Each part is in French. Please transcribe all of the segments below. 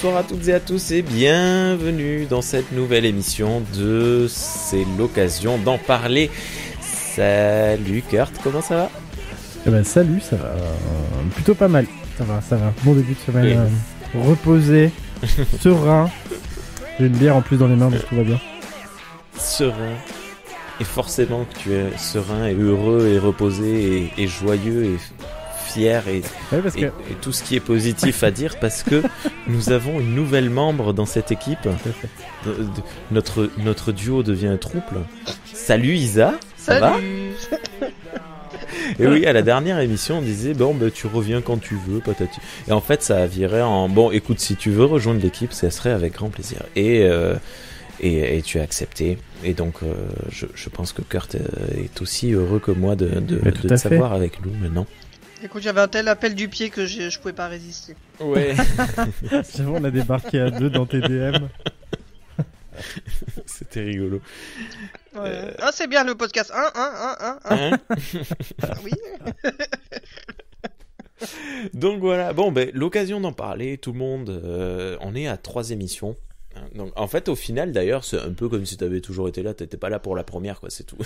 bonsoir à toutes et à tous et bienvenue dans cette nouvelle émission de C'est l'occasion d'en parler. Salut Kurt, comment ça va ? Eh ben, salut, ça va plutôt pas mal, ça va. Bon début de semaine, reposé, serein. J'ai une bière en plus dans les mains donc tout va bien. Serein. Et forcément que tu es serein et heureux et reposé et joyeux et fier et tout ce qui est positif à dire parce que nous avons une nouvelle membre dans cette équipe. Notre duo devient un trouble. Salut Isa, ça va ? Et oui, à la dernière émission, on disait tu reviens quand tu veux, patati. Et en fait, ça a viré en écoute, si tu veux rejoindre l'équipe, ça serait avec grand plaisir. Et tu as accepté. Et donc, je pense que Kurt est aussi heureux que moi de te savoir avec nous maintenant. Écoute, j'avais un tel appel du pied que je pouvais pas résister. Ouais. J'avoue, on a débarqué à deux dans tes DM. C'était rigolo. Ouais. Ah, c'est bien le podcast. Oui. Donc voilà. L'occasion d'en parler. Tout le monde. On est à 3 émissions. Donc, en fait, au final, d'ailleurs, c'est un peu comme si t'avais toujours été là. T'étais pas là pour la première, quoi. C'est tout.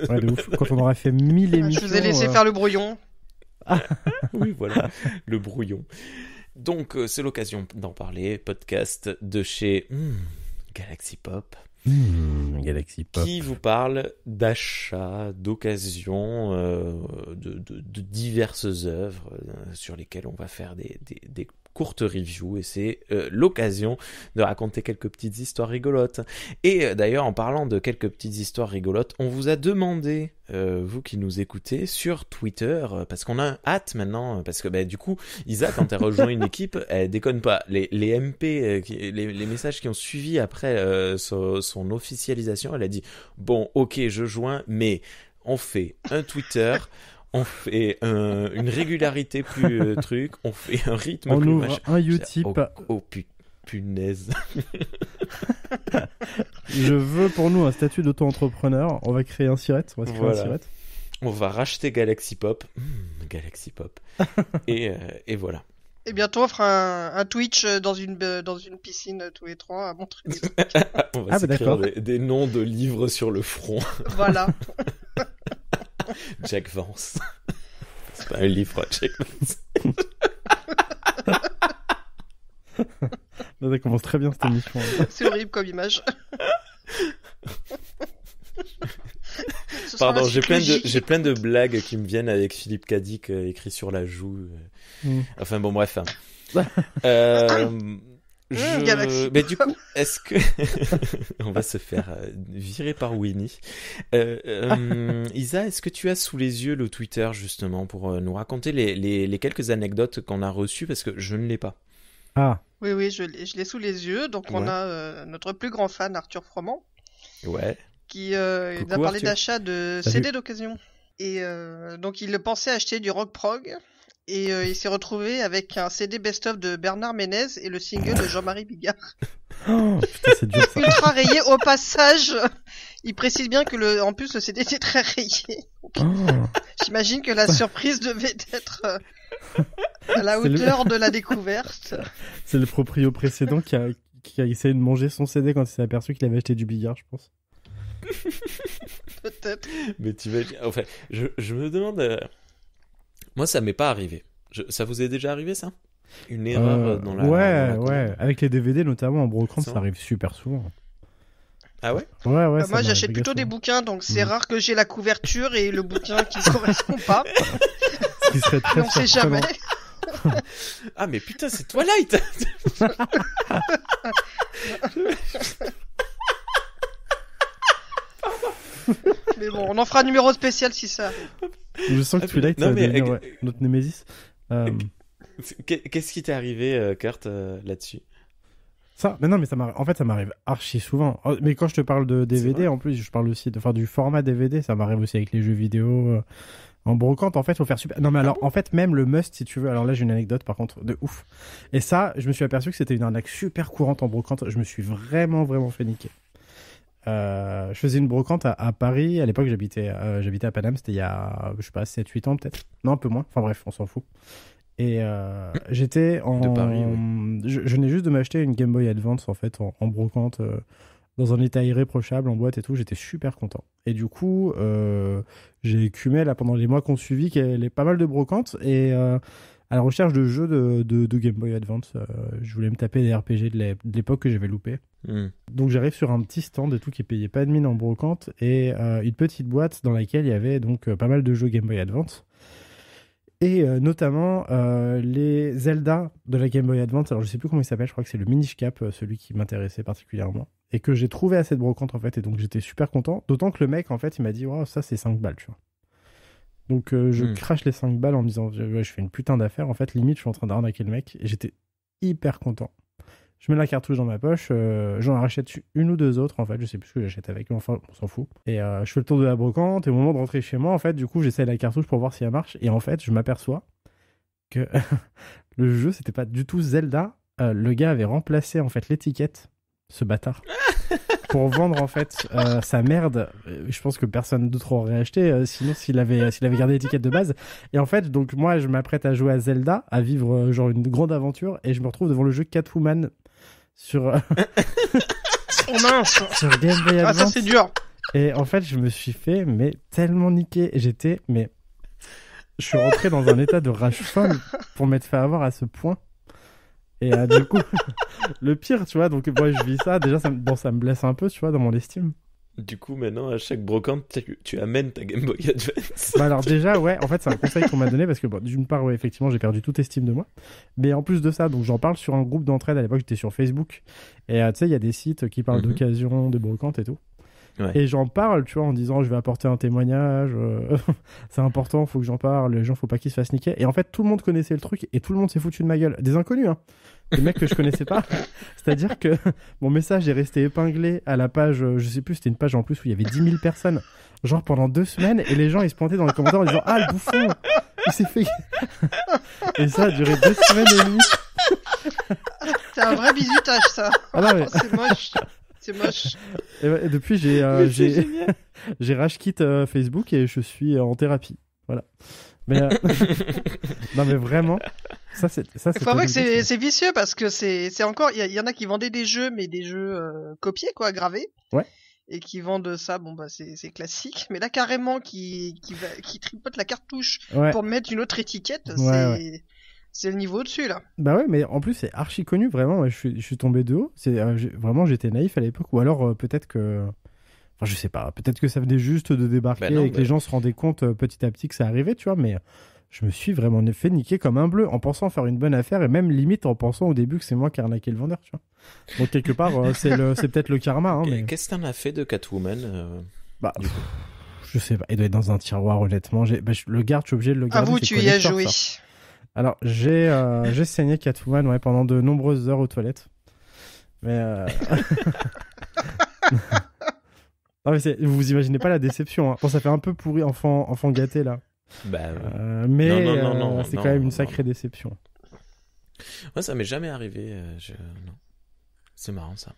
Ouais, de ouf. Quand on aurait fait 1000 émissions. Je vous ai laissé faire le brouillon. Oui, voilà, le brouillon. Donc, c'est l'occasion d'en parler. Podcast de chez Galaxy Pop. Galaxy Pop. Qui vous parle d'achats, d'occasions, de diverses œuvres sur lesquelles on va faire des courtes reviews et c'est l'occasion de raconter quelques petites histoires rigolotes. Et d'ailleurs, en parlant de quelques petites histoires rigolotes, on vous a demandé, vous qui nous écoutez, sur Twitter, parce qu'on a hâte maintenant, parce que du coup, Isa, quand elle rejoint une équipe, elle déconne pas. Les MP, les messages qui ont suivi après son officialisation, elle a dit « Bon, ok, je joins, mais on fait un Twitter ». On fait une régularité plus truc, on fait un rythme on plus ouvre machin. Un Utip. Punaise. Je veux pour nous un statut d'auto-entrepreneur. On va créer un Sirette. On va racheter Galaxy Pop. Galaxy Pop. et voilà. Et bientôt on fera un Twitch dans une piscine tous les trois à montrer des trucs. On va s'écrire des noms de livres sur le front. Voilà. Jack Vance. C'est pas un livre, Jack Vance. Ça commence très bien cette émission. C'est horrible comme image. Pardon, j'ai plein de blagues qui me viennent avec Philippe Cadic écrit sur la joue. Enfin bon, bref. Mais du coup, est-ce que on va se faire virer par Winnie. Isa, est-ce que tu as sous les yeux le Twitter justement pour nous raconter les quelques anecdotes qu'on a reçues parce que je ne l'ai pas. Ah. Oui, je l'ai sous les yeux. Donc on a notre plus grand fan Arthur Froment. Ouais. Qui a parlé Arthur. d'achat de CD d'occasion. Et donc il pensait acheter du rock prog. Et il s'est retrouvé avec un CD best-of de Bernard Ménez et le single de Jean-Marie Bigard. Oh, putain, c'est dur ça. Ultra rayé au passage. Il précise bien que en plus le CD était très rayé. J'imagine que la surprise devait être à la hauteur de la découverte. C'est le proprio précédent qui a essayé de manger son CD quand il s'est aperçu qu'il avait acheté du Bigard, je pense. Peut-être. Mais tu vas... Enfin, je me demande... Moi, ça m'est pas arrivé. Ça vous est déjà arrivé, ça ? Une erreur dans la... Ouais. Avec les DVD, notamment en brocante, ça arrive super souvent. Ah ouais ? Ouais. Moi, j'achète plutôt des bouquins, donc c'est rare que j'ai la couverture et le bouquin qui ne correspond pas. Ce qui serait très on sait jamais. Ah, mais putain, c'est Twilight. Mais bon, on en fera un numéro spécial si ça arrive. Je sens que Twilight, ça va devenir notre Némésis. Qu'est-ce qui t'est arrivé, Kurt, là-dessus ? Ça m'arrive archi souvent. Mais quand je te parle de DVD, en plus, je parle aussi du format DVD. Ça m'arrive aussi avec les jeux vidéo. En brocante, en fait, faut faire super. Non, mais alors, en fait, même le must, si tu veux. Alors là, j'ai une anecdote, par contre, de ouf. Et ça, je me suis aperçu que c'était une arnaque super courante en brocante. Je me suis vraiment, vraiment fait niquer. Je faisais une brocante à Paris. À l'époque, j'habitais à Paname. C'était il y a, je sais pas, 7-8 ans peut-être. Non, un peu moins. Enfin bref, on s'en fout. Et j'étais en... De Paris, oui. Je venais juste de m'acheter une Game Boy Advance, en fait, en brocante, dans un état irréprochable, en boîte et tout. J'étais super content. Et du coup, j'ai écumé, là, pendant les mois qu'on suivit, qu'il y avait pas mal de brocantes. Et à la recherche de jeux de Game Boy Advance, je voulais me taper des RPG de l'époque que j'avais loupé. Donc j'arrive sur un petit stand et tout qui payait pas de mine en brocante et une petite boîte dans laquelle il y avait donc pas mal de jeux Game Boy Advance et notamment les Zelda de la Game Boy Advance. Alors je sais plus comment il s'appelle, je crois que c'est le Minish Cap, celui qui m'intéressait particulièrement et que j'ai trouvé à cette brocante en fait, et donc j'étais super content, d'autant que le mec en fait il m'a dit wow, ça c'est 5 balles, tu vois. Donc je crache les 5 balles en me disant ouais, je fais une putain d'affaire, en fait limite je suis en train d'arnaquer le mec et j'étais hyper content. Je mets la cartouche dans ma poche, j'en rachète une ou deux autres en fait, je sais plus ce que j'achète avec, mais enfin on s'en fout. Et je fais le tour de la brocante et au moment de rentrer chez moi en fait, du coup j'essaie la cartouche pour voir si elle marche et en fait je m'aperçois que le jeu c'était pas du tout Zelda, le gars avait remplacé en fait l'étiquette, ce bâtard, pour vendre en fait sa merde. Je pense que personne d'autre aurait acheté sinon s'il avait gardé l'étiquette de base. Et en fait donc moi je m'apprête à jouer à Zelda, à vivre genre une grande aventure et je me retrouve devant le jeu Catwoman sur Oh mince. sur Game Boy Advance. Ah ça c'est dur. Et en fait je me suis fait mais tellement niquer, je suis rentré dans un état de rage folle pour m'être fait avoir à ce point. Et du coup, le pire, tu vois, donc moi je vis ça, déjà ça me blesse un peu, tu vois, dans mon estime. Du coup, maintenant, à chaque brocante, tu amènes ta Game Boy Advance. Bah alors déjà, ouais, en fait c'est un conseil qu'on m'a donné parce que bon, d'une part, ouais, effectivement, j'ai perdu toute estime de moi. Mais en plus de ça, donc j'en parle sur un groupe d'entraide, à l'époque j'étais sur Facebook. Et tu sais, il y a des sites qui parlent d'occasion, de brocante et tout. Ouais. Et j'en parle, tu vois, en disant je vais apporter un témoignage, c'est important, faut que j'en parle, les gens faut pas qu'ils se fassent niquer. Et en fait, tout le monde connaissait le truc et tout le monde s'est foutu de ma gueule. Des inconnus, hein. Des mecs que je connaissais pas. C'est-à-dire que mon message est resté épinglé à la page, je sais plus, c'était une page en plus où il y avait 10 000 personnes, genre pendant 2 semaines, et les gens ils se pointaient dans les commentaires en disant ah le bouffon, il s'est fait. Et ça a duré 2 semaines et demie. C'est un vrai bisutage ça. Ah non, mais... Oh, c'est moche. C'est moche. Et depuis, j'ai rage quit Facebook et je suis en thérapie. Voilà. Mais non, mais vraiment, ça c'est. Faut avouer que c'est vicieux parce que c'est encore. Il y en a qui vendaient des jeux, mais des jeux copiés, quoi, gravés. Ouais. Et qui vendent ça, bon bah c'est classique. Mais là carrément qui tripote la cartouche pour mettre une autre étiquette, c'est le niveau au-dessus, là. Bah ouais, mais en plus, c'est archi connu, vraiment. Je suis tombé de haut. Vraiment, j'étais naïf à l'époque. Ou alors, peut-être que... Enfin, je sais pas. Peut-être que ça venait juste de débarquer et que les gens se rendaient compte petit à petit que ça arrivait, tu vois. Mais je me suis vraiment fait niquer comme un bleu en pensant faire une bonne affaire et même limite en pensant au début que c'est moi qui arnaquais le vendeur, tu vois. Donc, quelque part, c'est peut-être le karma. Hein, mais... Qu'est-ce que t'en as fait de Catwoman Bah... je sais pas. Il doit être dans un tiroir, honnêtement. Le garde, je suis obligé de le garder. Avoue, tu y as joué. Ça. Alors, j'ai saigné Catwoman pendant de nombreuses heures aux toilettes. Mais... non, mais vous imaginez pas la déception. Hein. Bon, ça fait un peu pourri, enfant gâté, là. Bah, mais non, c'est quand même une sacrée déception. Moi, ça m'est jamais arrivé. Non. C'est marrant, ça.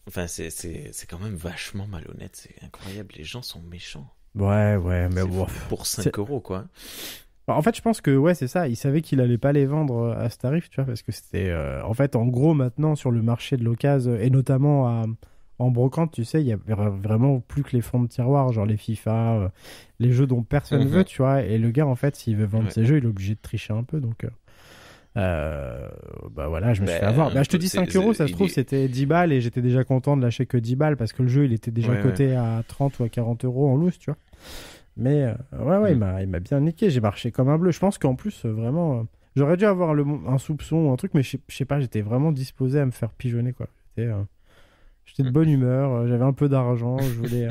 Enfin, c'est quand même vachement malhonnête. C'est incroyable. Les gens sont méchants. Ouais, mais bon. Pour 5 euros, quoi. En fait, je pense que c'est ça. Il savait qu'il allait pas les vendre à ce tarif, tu vois, parce que c'était en fait, en gros, maintenant sur le marché de l'occasion et notamment en brocante, tu sais, il y a vraiment plus que les fonds de tiroir, genre les FIFA, les jeux dont personne veut, tu vois. Et le gars, en fait, s'il veut vendre ses jeux, il est obligé de tricher un peu, donc. Bah voilà, je me suis fait avoir. Bah, je te dis 5 euros, ça se trouve, c'était 10 balles et j'étais déjà content de lâcher que 10 balles parce que le jeu, il était déjà coté à 30 ou à 40 euros en loose, tu vois. Mais il m'a bien niqué, j'ai marché comme un bleu. Je pense qu'en plus, vraiment, j'aurais dû avoir un soupçon ou un truc, mais je sais pas, j'étais vraiment disposé à me faire pigeonner, quoi. J'étais de bonne humeur, j'avais un peu d'argent, je voulais...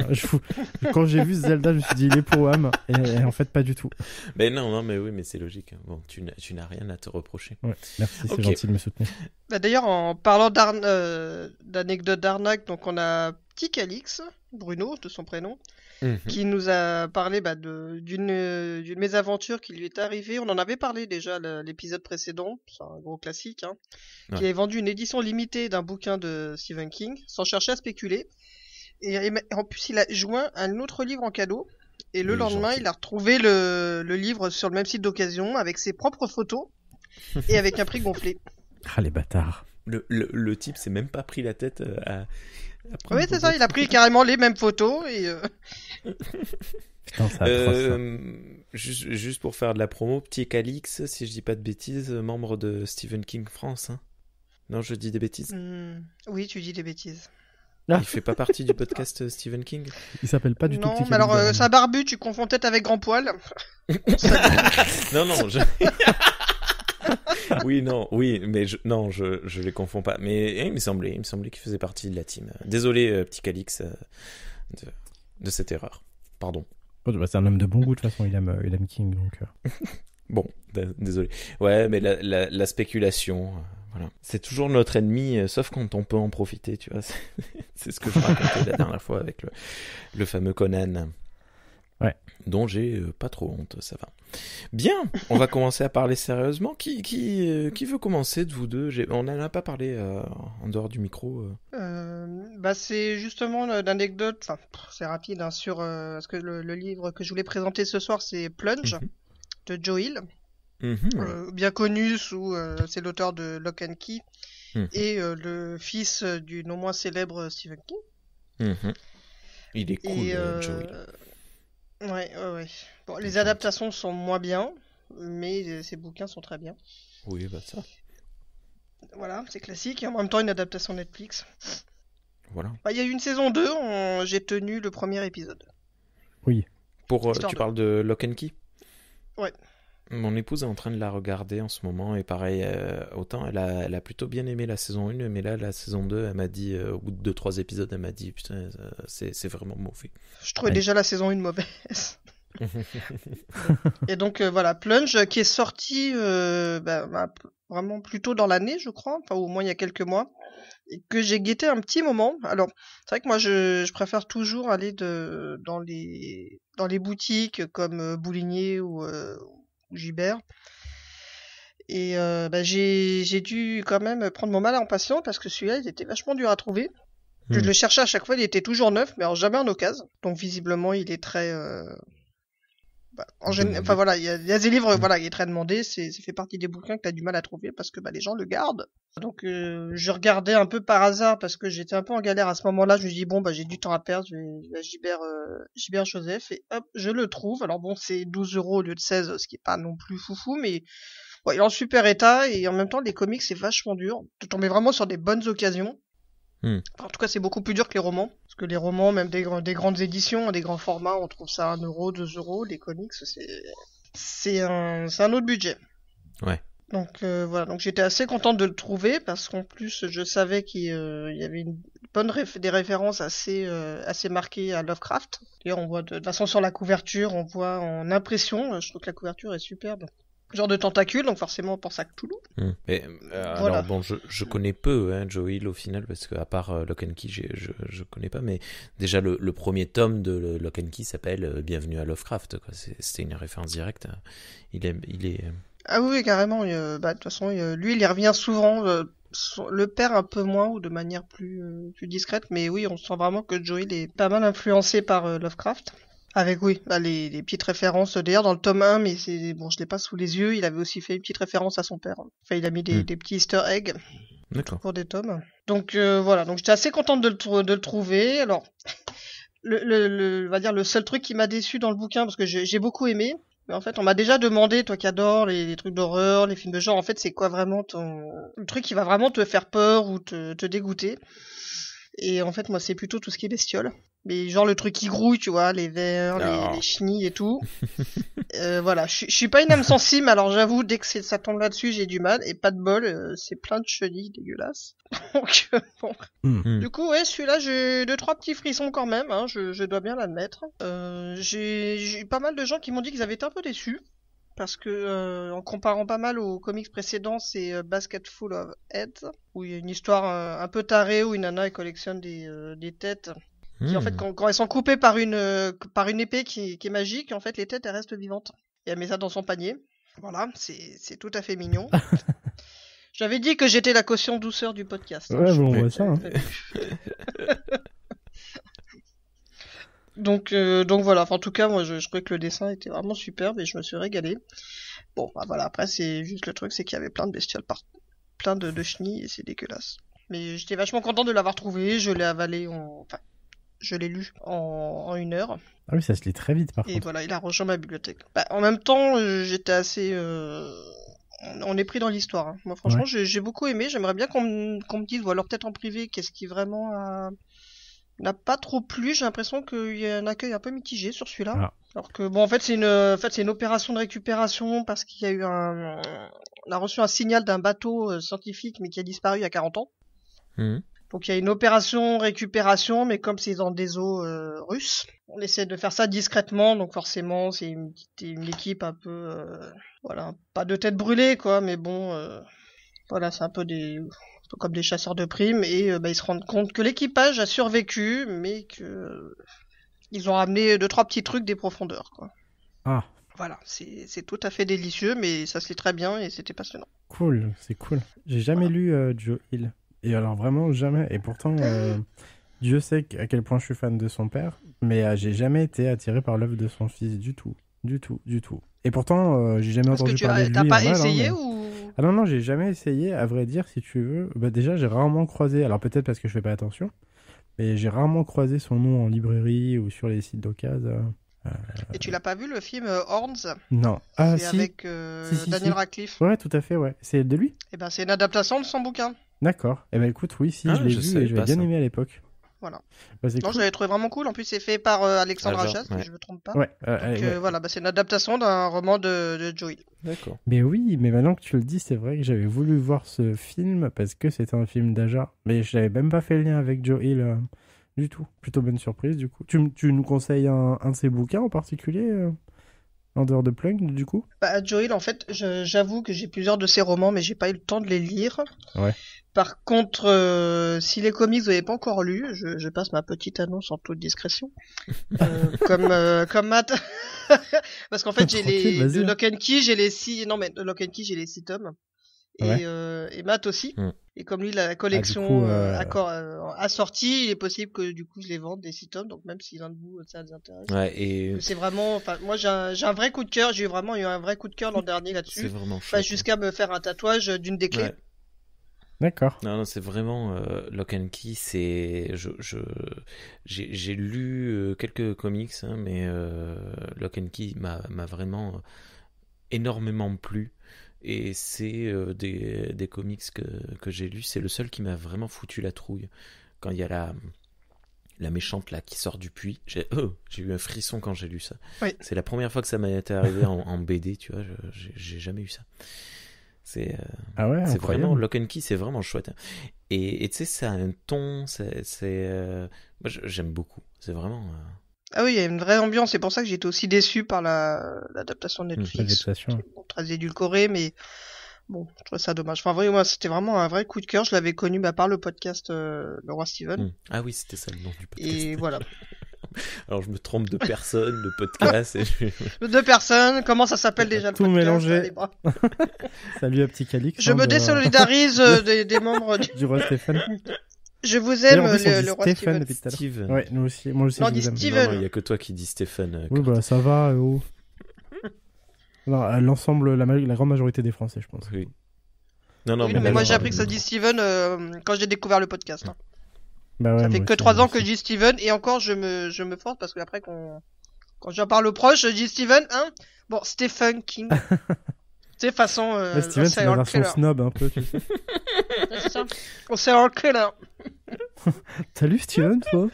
Quand j'ai vu Zelda, je me suis dit, il est pour Wham, et en fait, pas du tout. Mais non, mais oui, mais c'est logique. Bon, tu n'as rien à te reprocher. Ouais, merci, c'est gentil de me soutenir. Bah, d'ailleurs, en parlant d'anecdotes d'arnaque, donc on a Petit Calix, Bruno, de son prénom, qui nous a parlé d'une mésaventure qui lui est arrivée. On en avait parlé déjà l'épisode précédent, c'est un gros classique, hein, qui avait vendu une édition limitée d'un bouquin de Stephen King, sans chercher à spéculer. Et en plus, il a joint un autre livre en cadeau. Et le lendemain, il a retrouvé le livre sur le même site d'occasion avec ses propres photos. et avec un prix gonflé. Ah, les bâtards. Le type s'est même pas pris la tête à prendre Oui, c'est ça, il a pris carrément les mêmes photos et... Putain, c'est atroce, ça. Juste pour faire de la promo, petit Calix, si je dis pas de bêtises, membre de Stephen King France. Hein. Non, je dis des bêtises. Oui, tu dis des bêtises. Il fait pas partie du podcast Stephen King. Il s'appelle pas du tout Non, Petit mais alors, Calix, sa barbu, tu confonds peut-être avec Grand Poil. Non, oui, mais je les confonds pas. Mais il me semblait qu'il faisait partie de la team. Désolé, petit Calix, de cette erreur. Pardon. Oh, bah, c'est un homme de bon goût, de toute façon, il aime King, donc... Bon, désolé. Ouais, mais la spéculation, voilà. C'est toujours notre ennemi, sauf quand on peut en profiter, tu vois. C'est ce que je racontais la dernière fois avec le fameux Conan. Ouais. Dont j'ai pas trop honte, ça va. Bien, on va commencer à parler sérieusement. Qui veut commencer de vous deux? On n'en a pas parlé en dehors du micro. C'est justement l'anecdote, enfin, c'est rapide, hein, sur... parce que le livre que je voulais présenter ce soir, c'est Plunge, de Joe Hill. Bien connu sous... c'est l'auteur de Lock and Key, et le fils du non moins célèbre Stephen King. Il est cool, Joe Hill. Ouais. Bon, les adaptations sont moins bien, mais ces bouquins sont très bien. Oui, bah ça. Voilà, c'est classique. Et en même temps, une adaptation Netflix. Voilà. Il y a eu une saison 2, j'ai tenu le premier épisode. Oui. Tu parles de Lock and Key? Ouais. Mon épouse est en train de la regarder en ce moment, et pareil, autant elle a plutôt bien aimé la saison 1, mais là, la saison 2, elle m'a dit, au bout de 2-3 épisodes, elle m'a dit, putain, c'est vraiment mauvais. Je trouvais déjà la saison 1 mauvaise. Et donc, voilà, Plunge, qui est sorti vraiment plus tôt dans l'année, je crois, enfin au moins il y a quelques mois, et que j'ai guetté un petit moment. Alors, c'est vrai que moi, je préfère toujours aller dans les boutiques comme Boulinier ou Gibert. Et j'ai dû quand même prendre mon mal en patience parce que celui-là, il était vachement dur à trouver. Je le cherchais à chaque fois, il était toujours neuf, mais alors jamais en occasion. Donc visiblement, il est très... Enfin voilà, il y a des livres, voilà, il est très demandé, ça fait partie des bouquins que t'as du mal à trouver parce que les gens le gardent. Donc je regardais un peu par hasard parce que j'étais un peu en galère à ce moment-là, je me dis bon j'ai du temps à perdre, je vais à Gibert Joseph et hop, je le trouve. Alors bon, c'est 12 € au lieu de 16, ce qui est pas non plus foufou, mais il est en super état et en même temps les comics c'est vachement dur. Tu tombes vraiment sur des bonnes occasions. En tout cas, c'est beaucoup plus dur que les romans. Parce que les romans, même des grandes éditions, des grands formats, on trouve ça à 1 €, 2 €. Les comics, c'est un autre budget. Ouais. Donc voilà, donc j'étais assez contente de le trouver parce qu'en plus je savais qu'il y avait des références assez marquées à Lovecraft. D'ailleurs, on voit de toute façon sur la couverture, on voit en impression, je trouve que la couverture est superbe. Genre de tentacule, donc forcément on pense à Cthulhu. Voilà. Alors bon, je connais peu Joe Hill au final, parce que à part Lock and Key, je connais pas, mais déjà le premier tome de Lock and Key s'appelle Bienvenue à Lovecraft, quoi. C'était une référence directe. Il est... Ah oui, carrément. De toute façon, lui, il y revient souvent. Le père un peu moins ou de manière plus discrète, mais oui, on sent vraiment que Joe Hill est pas mal influencé par Lovecraft. Avec les petites références d'ailleurs dans le tome 1, mais je l'ai pas sous les yeux, il avait aussi fait une petite référence à son père. Enfin, il a mis des petits easter eggs pour des tomes. Donc voilà, donc j'étais assez contente de le trouver. Alors on va dire le seul truc qui m'a déçu dans le bouquin, parce que j'ai beaucoup aimé, mais en fait on m'a déjà demandé, toi qui adores les trucs d'horreur, les films de genre, en fait c'est quoi vraiment le truc qui va vraiment te faire peur ou te dégoûter. Et en fait moi c'est plutôt tout ce qui est bestiole. Mais genre le truc qui grouille, tu vois, les vers, les chenilles et tout. Voilà, je suis pas une âme sensible, alors j'avoue, dès que ça tombe là-dessus, j'ai du mal. Et pas de bol, c'est plein de chenilles dégueulasses. Donc, bon. Du coup, ouais, celui-là, j'ai 2-3 petits frissons quand même, hein, je dois bien l'admettre. J'ai eu pas mal de gens qui m'ont dit qu'ils avaient été un peu déçus. Parce que, en comparant pas mal aux comics précédents, c'est Basket Full of Heads, où il y a une histoire un peu tarée, où une nana elle collectionne des têtes. Qui, en fait, quand elles sont coupées par une épée qui est magique, en fait, les têtes, elles restent vivantes. Et elle met ça dans son panier. Voilà, c'est tout à fait mignon. J'avais dit que j'étais la caution douceur du podcast. Ouais, bon, on voit ça. Hein. Donc voilà. Enfin, en tout cas, moi, je trouvais que le dessin était vraiment superbe et je me suis régalé. Bon, bah voilà. Après, c'est juste le truc, c'est qu'il y avait plein de bestioles plein de chenilles et c'est dégueulasse. Mais j'étais vachement content de l'avoir trouvé. Je l'ai avalé enfin, je l'ai lu en 1 heure. Ah oui, ça se lit très vite par Et contre. voilà, il a rejoint ma bibliothèque. Bah, en même temps, j'étais assez... On est pris dans l'histoire. Hein. Moi, franchement, j'ai beaucoup aimé. J'aimerais bien qu'on me dise, ou alors peut-être en privé, qu'est-ce qui vraiment n'a pas trop plu. J'ai l'impression qu'il y a un accueil un peu mitigé sur celui-là. Ah. Alors que, bon, en fait, c'est une opération de récupération parce qu'il y a eu on a reçu un signal d'un bateau scientifique, mais qui a disparu il y a 40 ans. Donc il y a une opération récupération, mais comme c'est dans des eaux russes, on essaie de faire ça discrètement, donc forcément c'est une équipe un peu, voilà, pas de tête brûlée quoi, mais bon, voilà, c'est un peu comme des chasseurs de primes, et ils se rendent compte que l'équipage a survécu, mais que ils ont ramené 2-3 petits trucs des profondeurs quoi. Ah. Voilà, c'est tout à fait délicieux, mais ça se lit très bien et c'était passionnant. Cool, c'est cool. J'ai jamais lu Joe Hill. Et alors vraiment jamais. Et pourtant, Dieu sait à quel point je suis fan de son père, mais j'ai jamais été attiré par l'œuvre de son fils du tout. Du tout. Et pourtant, j'ai jamais entendu parler de lui. T'as pas en vrai, essayé non, mais... ou... Ah non, j'ai jamais essayé, à vrai dire, si tu veux. Bah déjà, j'ai rarement croisé, alors peut-être parce que je fais pas attention, mais j'ai rarement croisé son nom en librairie ou sur les sites d'occasion. Et tu l'as pas vu le film Horns? Non. Ah c'est si. avec Daniel Radcliffe. Ouais, tout à fait, ouais. C'est de lui? Et ben c'est une adaptation de son bouquin. D'accord. Eh ben écoute, oui, si, je l'ai vu et j'avais bien aimé à l'époque. Voilà. Bah, non, cool. je l'avais trouvé vraiment cool. En plus, c'est fait par Alexandre Aja, si je me trompe pas. Ouais. Donc voilà, c'est une adaptation d'un roman de Joe Hill. D'accord. Mais oui, mais maintenant que tu le dis, c'est vrai que j'avais voulu voir ce film parce que c'était un film d'Aja. Mais je n'avais même pas fait le lien avec Joe Hill du tout. Plutôt bonne surprise, du coup. Tu nous conseilles un de ses bouquins en particulier en dehors de Plug, du coup? Bah, Joe Hill, en fait, j'avoue que j'ai plusieurs de ses romans, mais j'ai pas eu le temps de les lire. Ouais. Par contre, si les comics vous n'avez pas encore lu, je passe ma petite annonce en toute discrétion. Comme Matt. Parce qu'en fait, j'ai de Lock and Key, j'ai les 6 tomes. Et Matt aussi. Et comme lui, la collection a sorti, il est possible que du coup je les vende des 6 tomes. Donc même si l'un de vous ça vous intéresse. Ouais, et c'est vraiment, enfin, moi j'ai un vrai coup de cœur. J'ai vraiment eu un vrai coup de cœur l'an dernier là-dessus. C'est vraiment chouette. Jusqu'à me faire un tatouage d'une des clés. Ouais. D'accord. Non, c'est vraiment Lock and Key. C'est j'ai lu quelques comics, hein, mais Lock and Key m'a vraiment énormément plu. Et c'est des comics que j'ai lus. C'est le seul qui m'a vraiment foutu la trouille. Quand il y a la méchante là qui sort du puits, j'ai eu un frisson quand j'ai lu ça. Oui. C'est la première fois que ça m'est arrivé en BD, tu vois. J'ai jamais eu ça. C'est vraiment Lock and Key, c'est vraiment chouette. Et tu sais, ça a un ton, moi j'aime beaucoup. C'est vraiment. Ah oui, il y a une vraie ambiance. C'est pour ça que j'ai été aussi déçu par l'adaptation de Netflix. Bon, très édulcorée, mais bon, je trouvais ça dommage. Enfin, moi, c'était vraiment un vrai coup de cœur. Je l'avais connu par le podcast Le Roi Steven. Ah oui, c'était ça le nom du podcast. Et voilà. Alors je me trompe de personne, de podcast. De personnes. Comment ça s'appelle déjà le tout podcast? Mélangé. Salut à petit Calix. Je me désolidarise des membres du Roi Stéphane. Je vous aime, le Roi Steven. Steven. Ouais, moi aussi non, je vous aime. Steven. Non, il y a que toi qui dis Stéphane. Oui, bah ça va. Non, l'ensemble, la grande majorité des Français, je pense. Oui. Non, mais moi j'ai appris que ça dit Steven quand j'ai découvert le podcast. Hein. Bah ouais, ça fait que 3 ans que je dis Steven, et encore je me force parce que après quand j'en parle aux proches, je dis Steven, hein. Bon, Stephen King. Tu sais, façon. Steven, c'est la version snob un peu, tu sais. C'est ça. On s'est enculé là. T'as lu Steven, toi?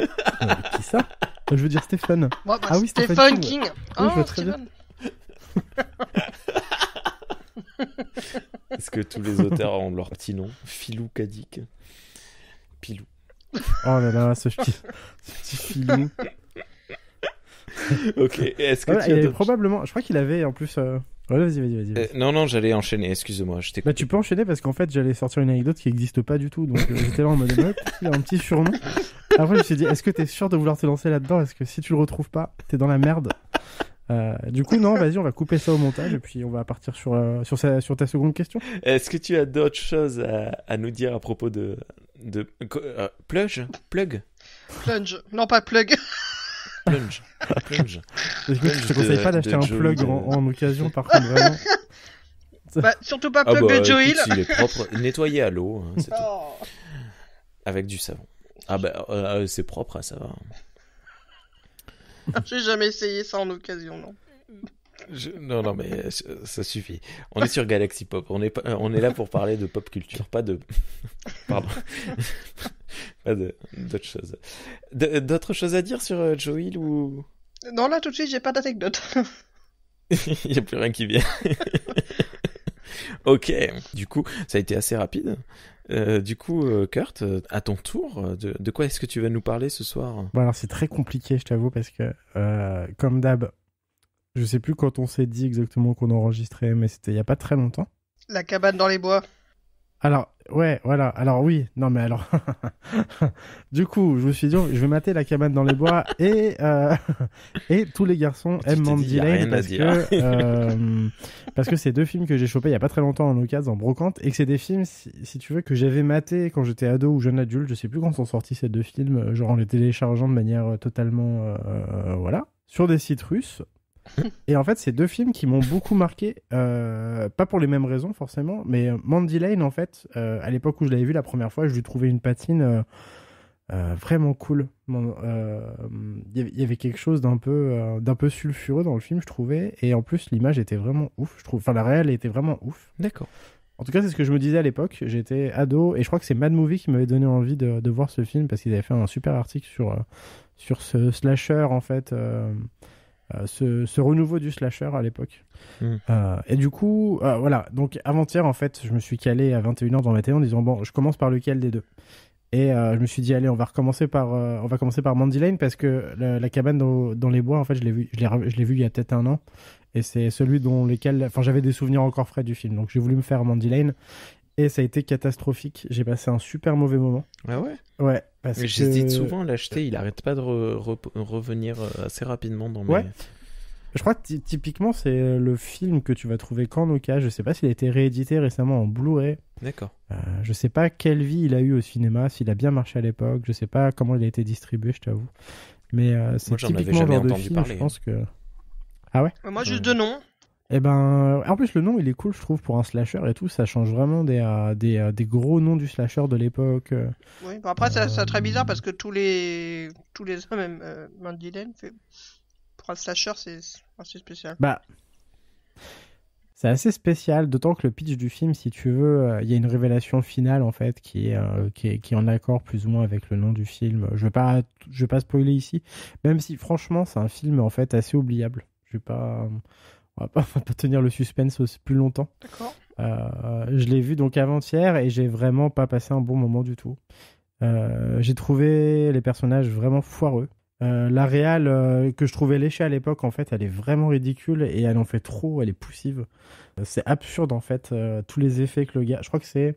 Qui ça? Je veux dire Stephen. Ouais, bah, oui, Stephen King. Oui, je vois très bien. Est-ce que tous les auteurs ont leur petit nom? Filou Kadik. Pilou. Oh là là, ce petit Filou. Ok, est-ce que tu as probablement, je crois qu'il avait en plus. Ouais, vas-y. Non, j'allais enchaîner, excuse-moi. Bah, tu peux enchaîner parce qu'en fait, j'allais sortir une anecdote qui n'existe pas du tout. Donc, j'étais là en mode, il a un petit surnom. Après, je me suis dit, est-ce que t'es sûr de vouloir te lancer là-dedans? Est-ce que si tu le retrouves pas, t'es dans la merde? Du coup, non, vas-y, on va couper ça au montage et puis on va partir sur ta seconde question. Est-ce que tu as d'autres choses à nous dire à propos de Plug? Plunge. Non, pas Plug. Plunge. Écoute, je te conseille pas d'acheter un plug en occasion, par contre, vraiment. Bah, surtout pas plug de Joel. Écoute, s'il est propre, nettoyé à l'eau, hein, c'est tout. Oh. Avec du savon. Ah bah, c'est propre, ça va. J'ai jamais essayé ça en occasion, non. Non, mais ça suffit. On est sur Galaxy Pop. On est là pour parler de pop culture, pas de. Pardon. Pas d'autres choses. D'autres choses à dire sur Joel ou. Non, là tout de suite, j'ai pas d'anecdote. Il n'y a plus rien qui vient. Ok. Du coup, ça a été assez rapide. Du coup, Kurt, à ton tour, de quoi est-ce que tu vas nous parler ce soir ? Bon, alors c'est très compliqué, je t'avoue, parce que, comme d'hab, je sais plus quand on s'est dit exactement qu'on enregistrait, mais c'était il y a pas très longtemps. La cabane dans les bois. Alors, ouais, voilà. Alors oui, non mais alors... Du coup, je me suis dit, je vais mater La cabane dans les bois et tous les garçons aiment Mandy Lane parce que c'est deux films que j'ai chopés il y a pas très longtemps en occasion, en brocante, et que c'est des films, si tu veux, que j'avais maté quand j'étais ado ou jeune adulte. Je sais plus quand sont sortis ces deux films, genre en les téléchargeant de manière totalement... voilà. Sur des sites russes. Et en fait, c'est deux films qui m'ont beaucoup marqué, pas pour les mêmes raisons forcément, mais Mandy Lane, en fait, à l'époque où je l'avais vu la première fois, je lui trouvais une patine vraiment cool. Il y avait quelque chose d'un peu sulfureux dans le film, je trouvais, et en plus l'image était vraiment ouf, je trouve. Enfin, la réelle était vraiment ouf. D'accord. En tout cas, c'est ce que je me disais à l'époque. J'étais ado, et je crois que c'est Mad Movie qui m'avait donné envie de voir ce film, parce qu'ils avaient fait un super article sur ce slasher, en fait. Ce renouveau du slasher à l'époque. Et du coup, voilà. Donc, avant-hier, en fait, je me suis calé à 21h dans ma télé en disant, bon, je commence par lequel des deux. Et je me suis dit, allez, on va commencer par Mandy Lane, parce que la cabane dans les bois, en fait, je l'ai vu il y a peut-être un an. Et c'est celui enfin, j'avais des souvenirs encore frais du film. Donc, j'ai voulu me faire Mandy Lane. Et ça a été catastrophique. J'ai passé un super mauvais moment. Ah ouais ? Ouais. Parce que j'hésite souvent à l'acheter. Il arrête pas de revenir assez rapidement dans mes... Ouais. Je crois que typiquement, c'est le film que tu vas trouver qu'en occasion. Je sais pas s'il a été réédité récemment en Blu-ray. D'accord. Je sais pas quelle vie il a eu au cinéma, s'il a bien marché à l'époque. Je sais pas comment il a été distribué, je t'avoue. Mais c'est typiquement le genre de film, je pense que... Ah ouais ? Moi, juste de nom. Eh ben, en plus, le nom, il est cool, je trouve, pour un slasher et tout. Ça change vraiment des gros noms du slasher de l'époque. Oui, bon après, c'est très bizarre parce que tous les hommes aiment Mandy Lane. Pour un slasher, c'est assez spécial. Bah, c'est assez spécial, d'autant que le pitch du film, si tu veux, il y a une révélation finale, en fait, qui est en accord plus ou moins avec le nom du film. Je vais pas spoiler ici, même si, franchement, c'est un film, en fait, assez oubliable. On va pas tenir le suspense plus longtemps. D'accord. Je l'ai vu donc avant-hier et j'ai vraiment pas passé un bon moment du tout. J'ai trouvé les personnages vraiment foireux. La réal que je trouvais léchée à l'époque, en fait, elle est vraiment ridicule et elle en fait trop, elle est poussive. C'est absurde, en fait, tous les effets que le gars... Je crois que c'est...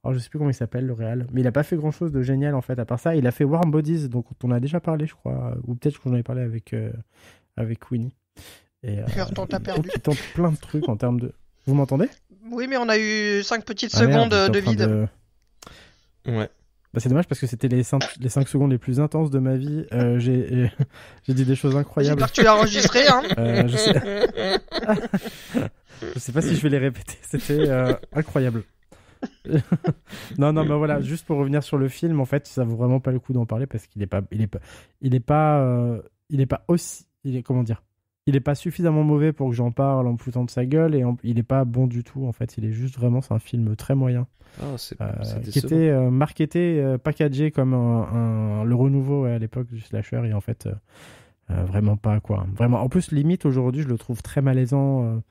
Alors, je sais plus comment il s'appelle, le réal, mais il a pas fait grand-chose de génial, en fait, à part ça. Il a fait Warm Bodies, donc on a déjà parlé, je crois, ou peut-être que j'en avais parlé avec Winnie. Et on t'a perdu. Il tente plein de trucs en termes de... Vous m'entendez ? Oui, mais on a eu 5 petites secondes de vide. Ouais. Bah, c'est dommage parce que c'était les 5 secondes les plus intenses de ma vie. J'ai dit des choses incroyables. J'espère que tu l'as enregistré, hein. Je sais pas si je vais les répéter. C'était incroyable. non, mais voilà, juste pour revenir sur le film, en fait, ça vaut vraiment pas le coup d'en parler parce qu'il est pas suffisamment mauvais pour que j'en parle en me foutant de sa gueule et il est pas bon du tout, en fait. Il est juste vraiment, c'est un film très moyen. Qui était marketé, packagé comme le renouveau à l'époque du slasher et en fait, vraiment pas, quoi. Vraiment. En plus, limite, aujourd'hui, je le trouve très malaisant.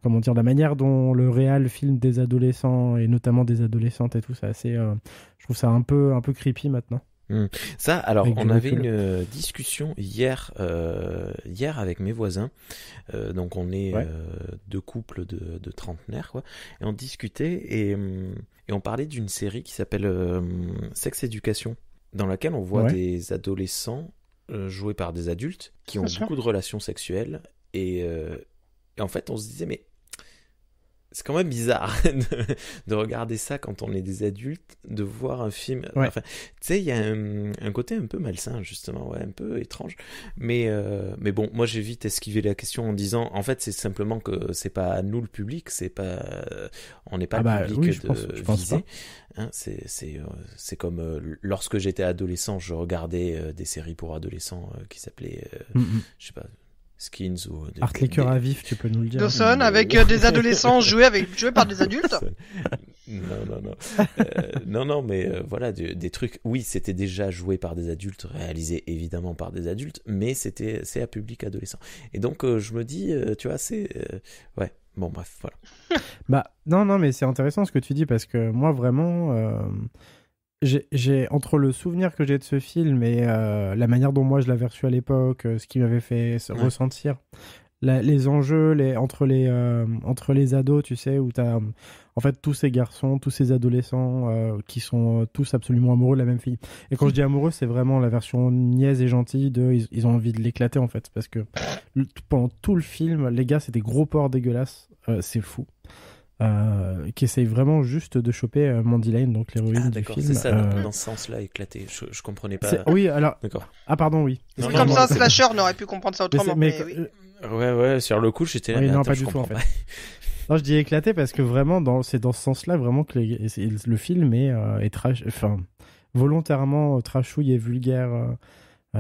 Comment dire, la manière dont le réal filme des adolescents et notamment des adolescentes et tout, c'est assez... je trouve ça un peu creepy maintenant. Ça, alors, on avait une discussion hier avec mes voisins. Donc, on est deux couples de trentenaires, quoi. Et on discutait et on parlait d'une série qui s'appelle Sex Education, dans laquelle on voit des adolescents joués par des adultes qui ont beaucoup de relations sexuelles. Et en fait, on se disait, mais c'est quand même bizarre de regarder ça quand on est des adultes, de voir un film. Ouais. Enfin, tu sais, il y a un côté un peu malsain, justement, ouais, un peu étrange. Mais bon, moi j'ai vite esquivé la question en disant, en fait, c'est simplement que c'est pas nous le public, c'est pas, on n'est pas le public je pense visé. pas. Hein, c'est comme lorsque j'étais adolescent, je regardais des séries pour adolescents qui s'appelaient, je sais pas. Skins ou Art les cœurs à vif, tu peux nous le dire. Dawson avec des adolescents joués par des adultes. Non, mais voilà, des trucs. Oui, c'était déjà joué par des adultes, réalisé évidemment par des adultes, mais c'est à public adolescent. Et donc je me dis, tu vois, c'est ouais. Bon, bref, voilà. Bah non, mais c'est intéressant ce que tu dis parce que moi vraiment. J'ai entre le souvenir que j'ai de ce film et la manière dont moi je l'avais reçu à l'époque, ce qui m'avait fait ressentir les enjeux entre les ados, tu sais, où t'as en fait tous ces garçons, tous ces adolescents qui sont tous absolument amoureux de la même fille. Et quand je dis amoureux, c'est vraiment la version niaise et gentille ils ont envie de l'éclater en fait, parce que pendant tout le film, les gars c'est des gros porcs dégueulasses, c'est fou. Qui essaye vraiment juste de choper Mandy Lane, donc l'héroïne du film. C'est ça, dans ce sens-là, éclaté. Je comprenais pas. Oui, alors. D'accord. Ah, pardon, oui. C'est comme ça, Slasher n'aurait pu comprendre ça autrement. Mais oui. Ouais, sur le coup, j'étais là. Oui, mais non, attends, pas du tout, en fait. Non, je dis éclaté parce que vraiment, c'est dans ce sens-là vraiment que le film est trash, enfin, volontairement trashouille et vulgaire.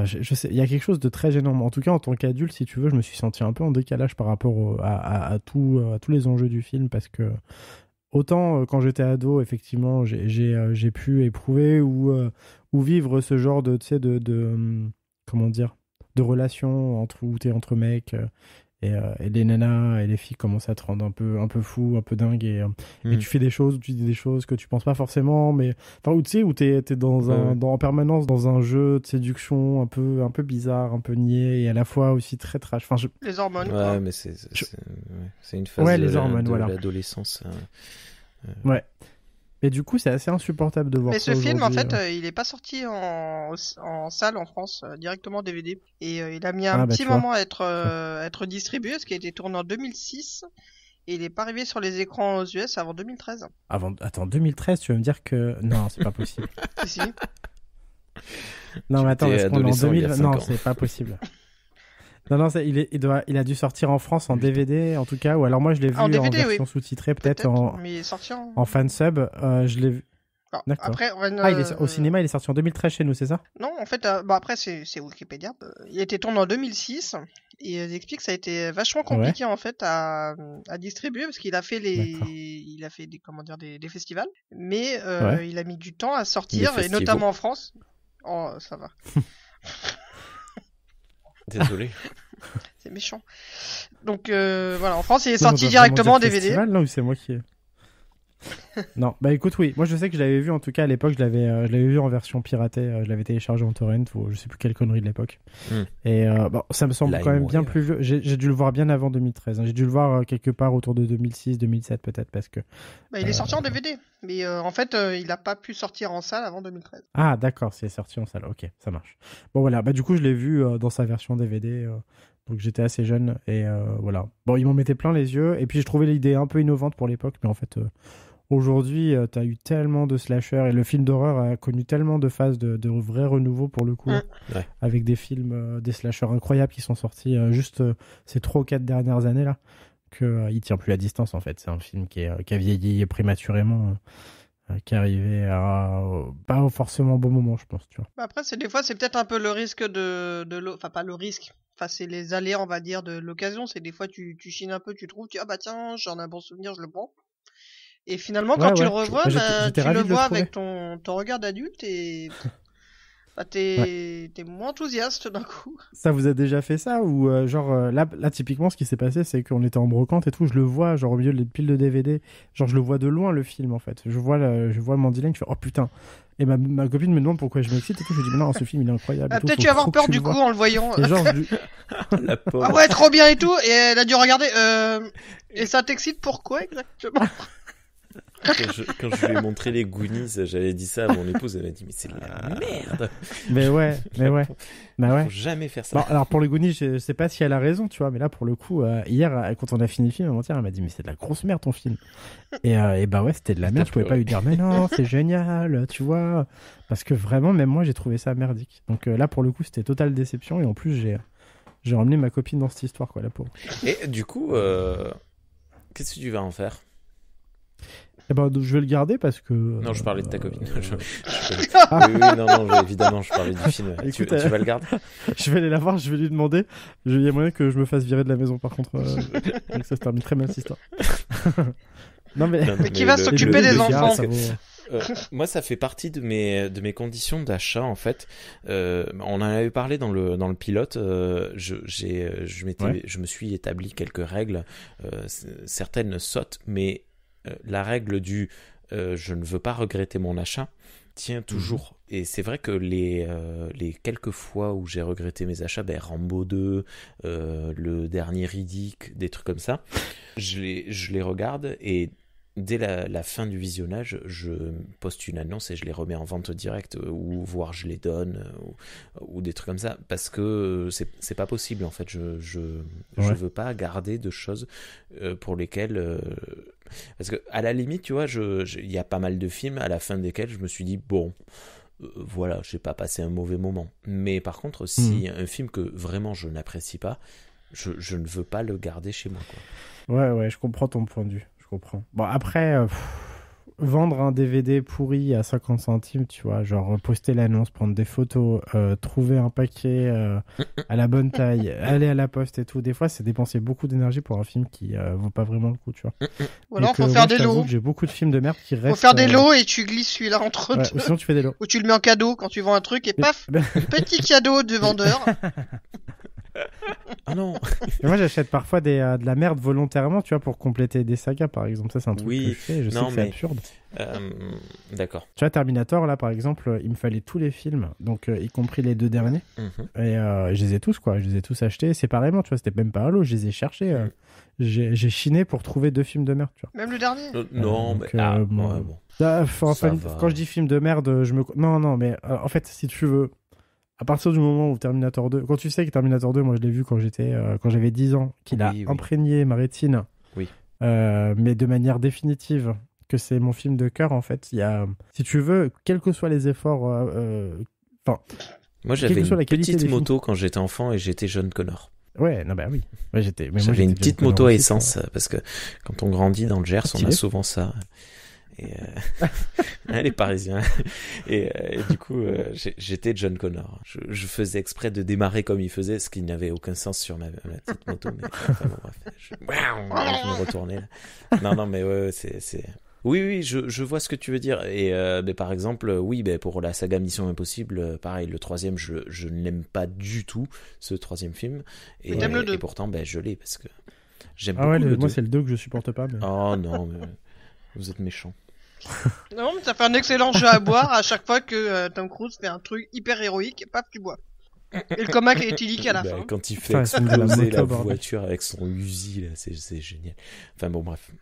Je sais, il y a quelque chose de très gênant. En tout cas, en tant qu'adulte, si tu veux, je me suis senti un peu en décalage par rapport à tous les enjeux du film, parce que autant quand j'étais ado, effectivement, j'ai pu éprouver ou vivre ce genre de, tu sais, comment dire, de relation où t'es entre mecs. Et les nanas et les filles commencent à te rendre un peu fou, un peu dingue, et tu fais des choses, tu dis des choses que tu penses pas forcément, mais enfin, tu sais, où t'es en permanence dans un jeu de séduction un peu bizarre, un peu niais, et à la fois aussi très trash. Enfin, les hormones. Ouais, quoi. mais c'est une phase les hormones, de l'adolescence. Ouais. Et du coup, c'est assez insupportable de voir mais ça. Mais ce film, en aujourd'hui, fait, il est pas sorti en salle en France, directement DVD. Et il a mis un petit moment à être distribué, parce qu'il a été tourné en 2006. Et il est pas arrivé sur les écrans aux US avant 2013. Attends, 2013, tu veux me dire que... Non, c'est pas possible. Si. Non, mais attends, parce qu'on est en 2000... Non, ans. c'est pas possible. Non, il a dû sortir en France en DVD, en tout cas, ou alors moi je l'ai vu en version sous-titrée, peut-être mais il est sorti en fansub. Je l'ai vu. Non, d'accord. Après, au cinéma, il est sorti en 2013 chez nous, c'est ça? Non, en fait, après c'est Wikipédia. Il a été tourné en 2006 et il explique que ça a été vachement compliqué en fait à distribuer, parce qu'il a fait des festivals, mais il a mis du temps à sortir, et notamment en France. Oh, ça va. Désolé. C'est méchant. Donc voilà, en France, il est sorti directement en DVD. Festival, là, ou c'est moi qui... Non, bah écoute, oui. Moi, je sais que je l'avais vu, en tout cas, à l'époque, je l'avais vu en version piratée. Je l'avais téléchargé en torrent, ou je sais plus quelle connerie de l'époque. Et bon, ça me semble quand même bien plus vieux. J'ai dû le voir bien avant 2013. J'ai dû le voir quelque part autour de 2006, 2007 peut-être, parce que... Bah, il est sorti en DVD, mais en fait, il n'a pas pu sortir en salle avant 2013. Ah, d'accord, c'est sorti en salle. Ok, ça marche. Bon, voilà. Bah, du coup, je l'ai vu dans sa version DVD. Donc, j'étais assez jeune, et voilà. Bon, il m'en mettait plein les yeux, et puis je trouvais l'idée un peu innovante pour l'époque, mais en fait... Aujourd'hui, t'as eu tellement de slashers, et le film d'horreur a connu tellement de phases de vrai renouveau pour le coup, avec des films, des slashers incroyables qui sont sortis juste ces 3 ou 4 dernières années là, que il tient plus à distance en fait. C'est un film qui a vieilli prématurément, qui est arrivé pas forcément au bon moment, je pense, tu vois. Après, des fois, c'est peut-être un peu le risque enfin pas le risque. Enfin, c'est les aléas, on va dire, de l'occasion. C'est des fois, tu chines un peu, tu trouves, ah bah tiens, j'en ai un bon souvenir, je le prends. Et finalement, quand tu le revois, tu le vois avec ton regard d'adulte, et bah, t'es moins enthousiaste d'un coup. Ça vous a déjà fait ça, ou là typiquement ce qui s'est passé, c'est qu'on était en brocante et tout, je le vois genre au milieu des piles de DVD, genre je le vois de loin le film en fait, je vois Mandy Lane, je fais oh putain, et ma copine me demande pourquoi je m'excite et tout, je lui dis mais non, ce film il est incroyable. Peut-être tu vas avoir peur du coup en le voyant. Et genre, la pauvre. Ah ouais, trop bien et tout, et elle a dû regarder. Et ça t'excite pourquoi exactement? Quand je lui ai montré les Goonies, j'avais dit ça à mon épouse, elle m'a dit mais c'est de la merde. Mais ouais. Faut jamais faire ça. Bon, alors pour les Goonies, je sais pas si elle a raison, tu vois, mais là pour le coup, hier quand on a fini le film, avant-hier, elle m'a dit mais c'est de la grosse merde ton film. Et bah ouais, c'était de la merde. Je pouvais pas lui dire mais non, c'est génial, tu vois, parce que vraiment même moi j'ai trouvé ça merdique. Donc là pour le coup c'était totale déception et en plus j'ai emmené ma copine dans cette histoire quoi, la pauvre. Et du coup, qu'est-ce que tu vas en faire? Eh ben, je vais le garder parce que. Non, je parlais de ta copine. Ah. Oui, évidemment, je parlais du film. Écoute, tu vas le garder? Je vais aller la voir, je vais lui demander. Il y a moyen que je me fasse virer de la maison, par contre. Donc ça se termine très bien cette histoire. Non, mais qui va s'occuper des enfants? Moi, ça fait partie de mes conditions d'achat, en fait. On en avait parlé dans le pilote. Je me suis établi quelques règles. Certaines sautent, mais la règle du je ne veux pas regretter mon achat tient toujours. Et c'est vrai que les quelques fois où j'ai regretté mes achats, Rambo 2, le dernier Riddick, des trucs comme ça, je les regarde et dès la fin du visionnage, je poste une annonce et je les remets en vente directe, ou voire je les donne, ou des trucs comme ça, parce que c'est pas possible en fait. Je veux pas garder de choses pour lesquelles parce que à la limite, tu vois, il y a pas mal de films à la fin desquels je me suis dit bon, voilà, j'ai pas passé un mauvais moment. Mais par contre, si un film que vraiment je n'apprécie pas, je ne veux pas le garder chez moi, quoi. Ouais, je comprends ton point de vue. Je comprends. Bon, après, vendre un DVD pourri à 50 centimes, tu vois, genre poster l'annonce, prendre des photos, trouver un paquet à la bonne taille, aller à la poste et tout. Des fois, c'est dépenser beaucoup d'énergie pour un film qui vaut pas vraiment le coup, tu vois. Ou alors, faut faire des lots. J'ai beaucoup de films de merde qui restent. Faut faire des lots et tu glisses celui-là entre deux. Ou sinon, tu fais des lots. Ou tu le mets en cadeau quand tu vends un truc et paf, petit cadeau de vendeur. Ah non. Et moi, j'achète parfois de la merde volontairement, tu vois, pour compléter des sagas, par exemple. Ça, c'est un truc que je fais. Je sais que c'est absurde. D'accord. Tu vois, Terminator, là, par exemple, il me fallait tous les films, donc y compris les 2 derniers. Et je les ai tous, quoi. Je les ai tous achetés séparément, tu vois. C'était même pas à l'eau. Je les ai cherchés. J'ai chiné pour trouver 2 films de merde, tu vois. Même le dernier. Non, donc, mais bon. Ça Quand je dis film de merde, Non, mais en fait, si tu veux... À partir du moment où Terminator 2... Quand tu sais que Terminator 2, moi je l'ai vu quand j'avais 10 ans, qu'il a imprégné ma rétine, mais de manière définitive, que c'est mon film de cœur, en fait. Il y a, si tu veux, quels que soient les efforts... moi j'avais une petite moto quand j'étais enfant et j'étais John Connor. Ouais, non, bah oui. Ouais, j'avais une petite moto à essence, parce que quand on grandit dans le Gers, on a souvent ça... Et les Parisiens. Et du coup, j'étais John Connor. Je faisais exprès de démarrer comme il faisait, ce qui n'avait aucun sens sur ma petite moto. Mais enfin, bon, bref, je me retournais. Là. Non, mais ouais, c'est. Oui, je vois ce que tu veux dire. Et mais par exemple, pour la saga Mission Impossible, pareil, le 3e, je ne l'aime pas du tout, ce 3e film. Et pourtant, je l'ai parce que j'aime beaucoup le 2. Moi, c'est le 2 que je supporte pas. Mais... Oh non, mais vous êtes méchant. Non, mais ça fait un excellent jeu à boire à chaque fois que Tom Cruise fait un truc hyper héroïque et paf, tu bois. Et le comac est éthylique à la fin. Quand il fait exploser la voiture avec son Uzi, là, c'est génial. Enfin bon, bref.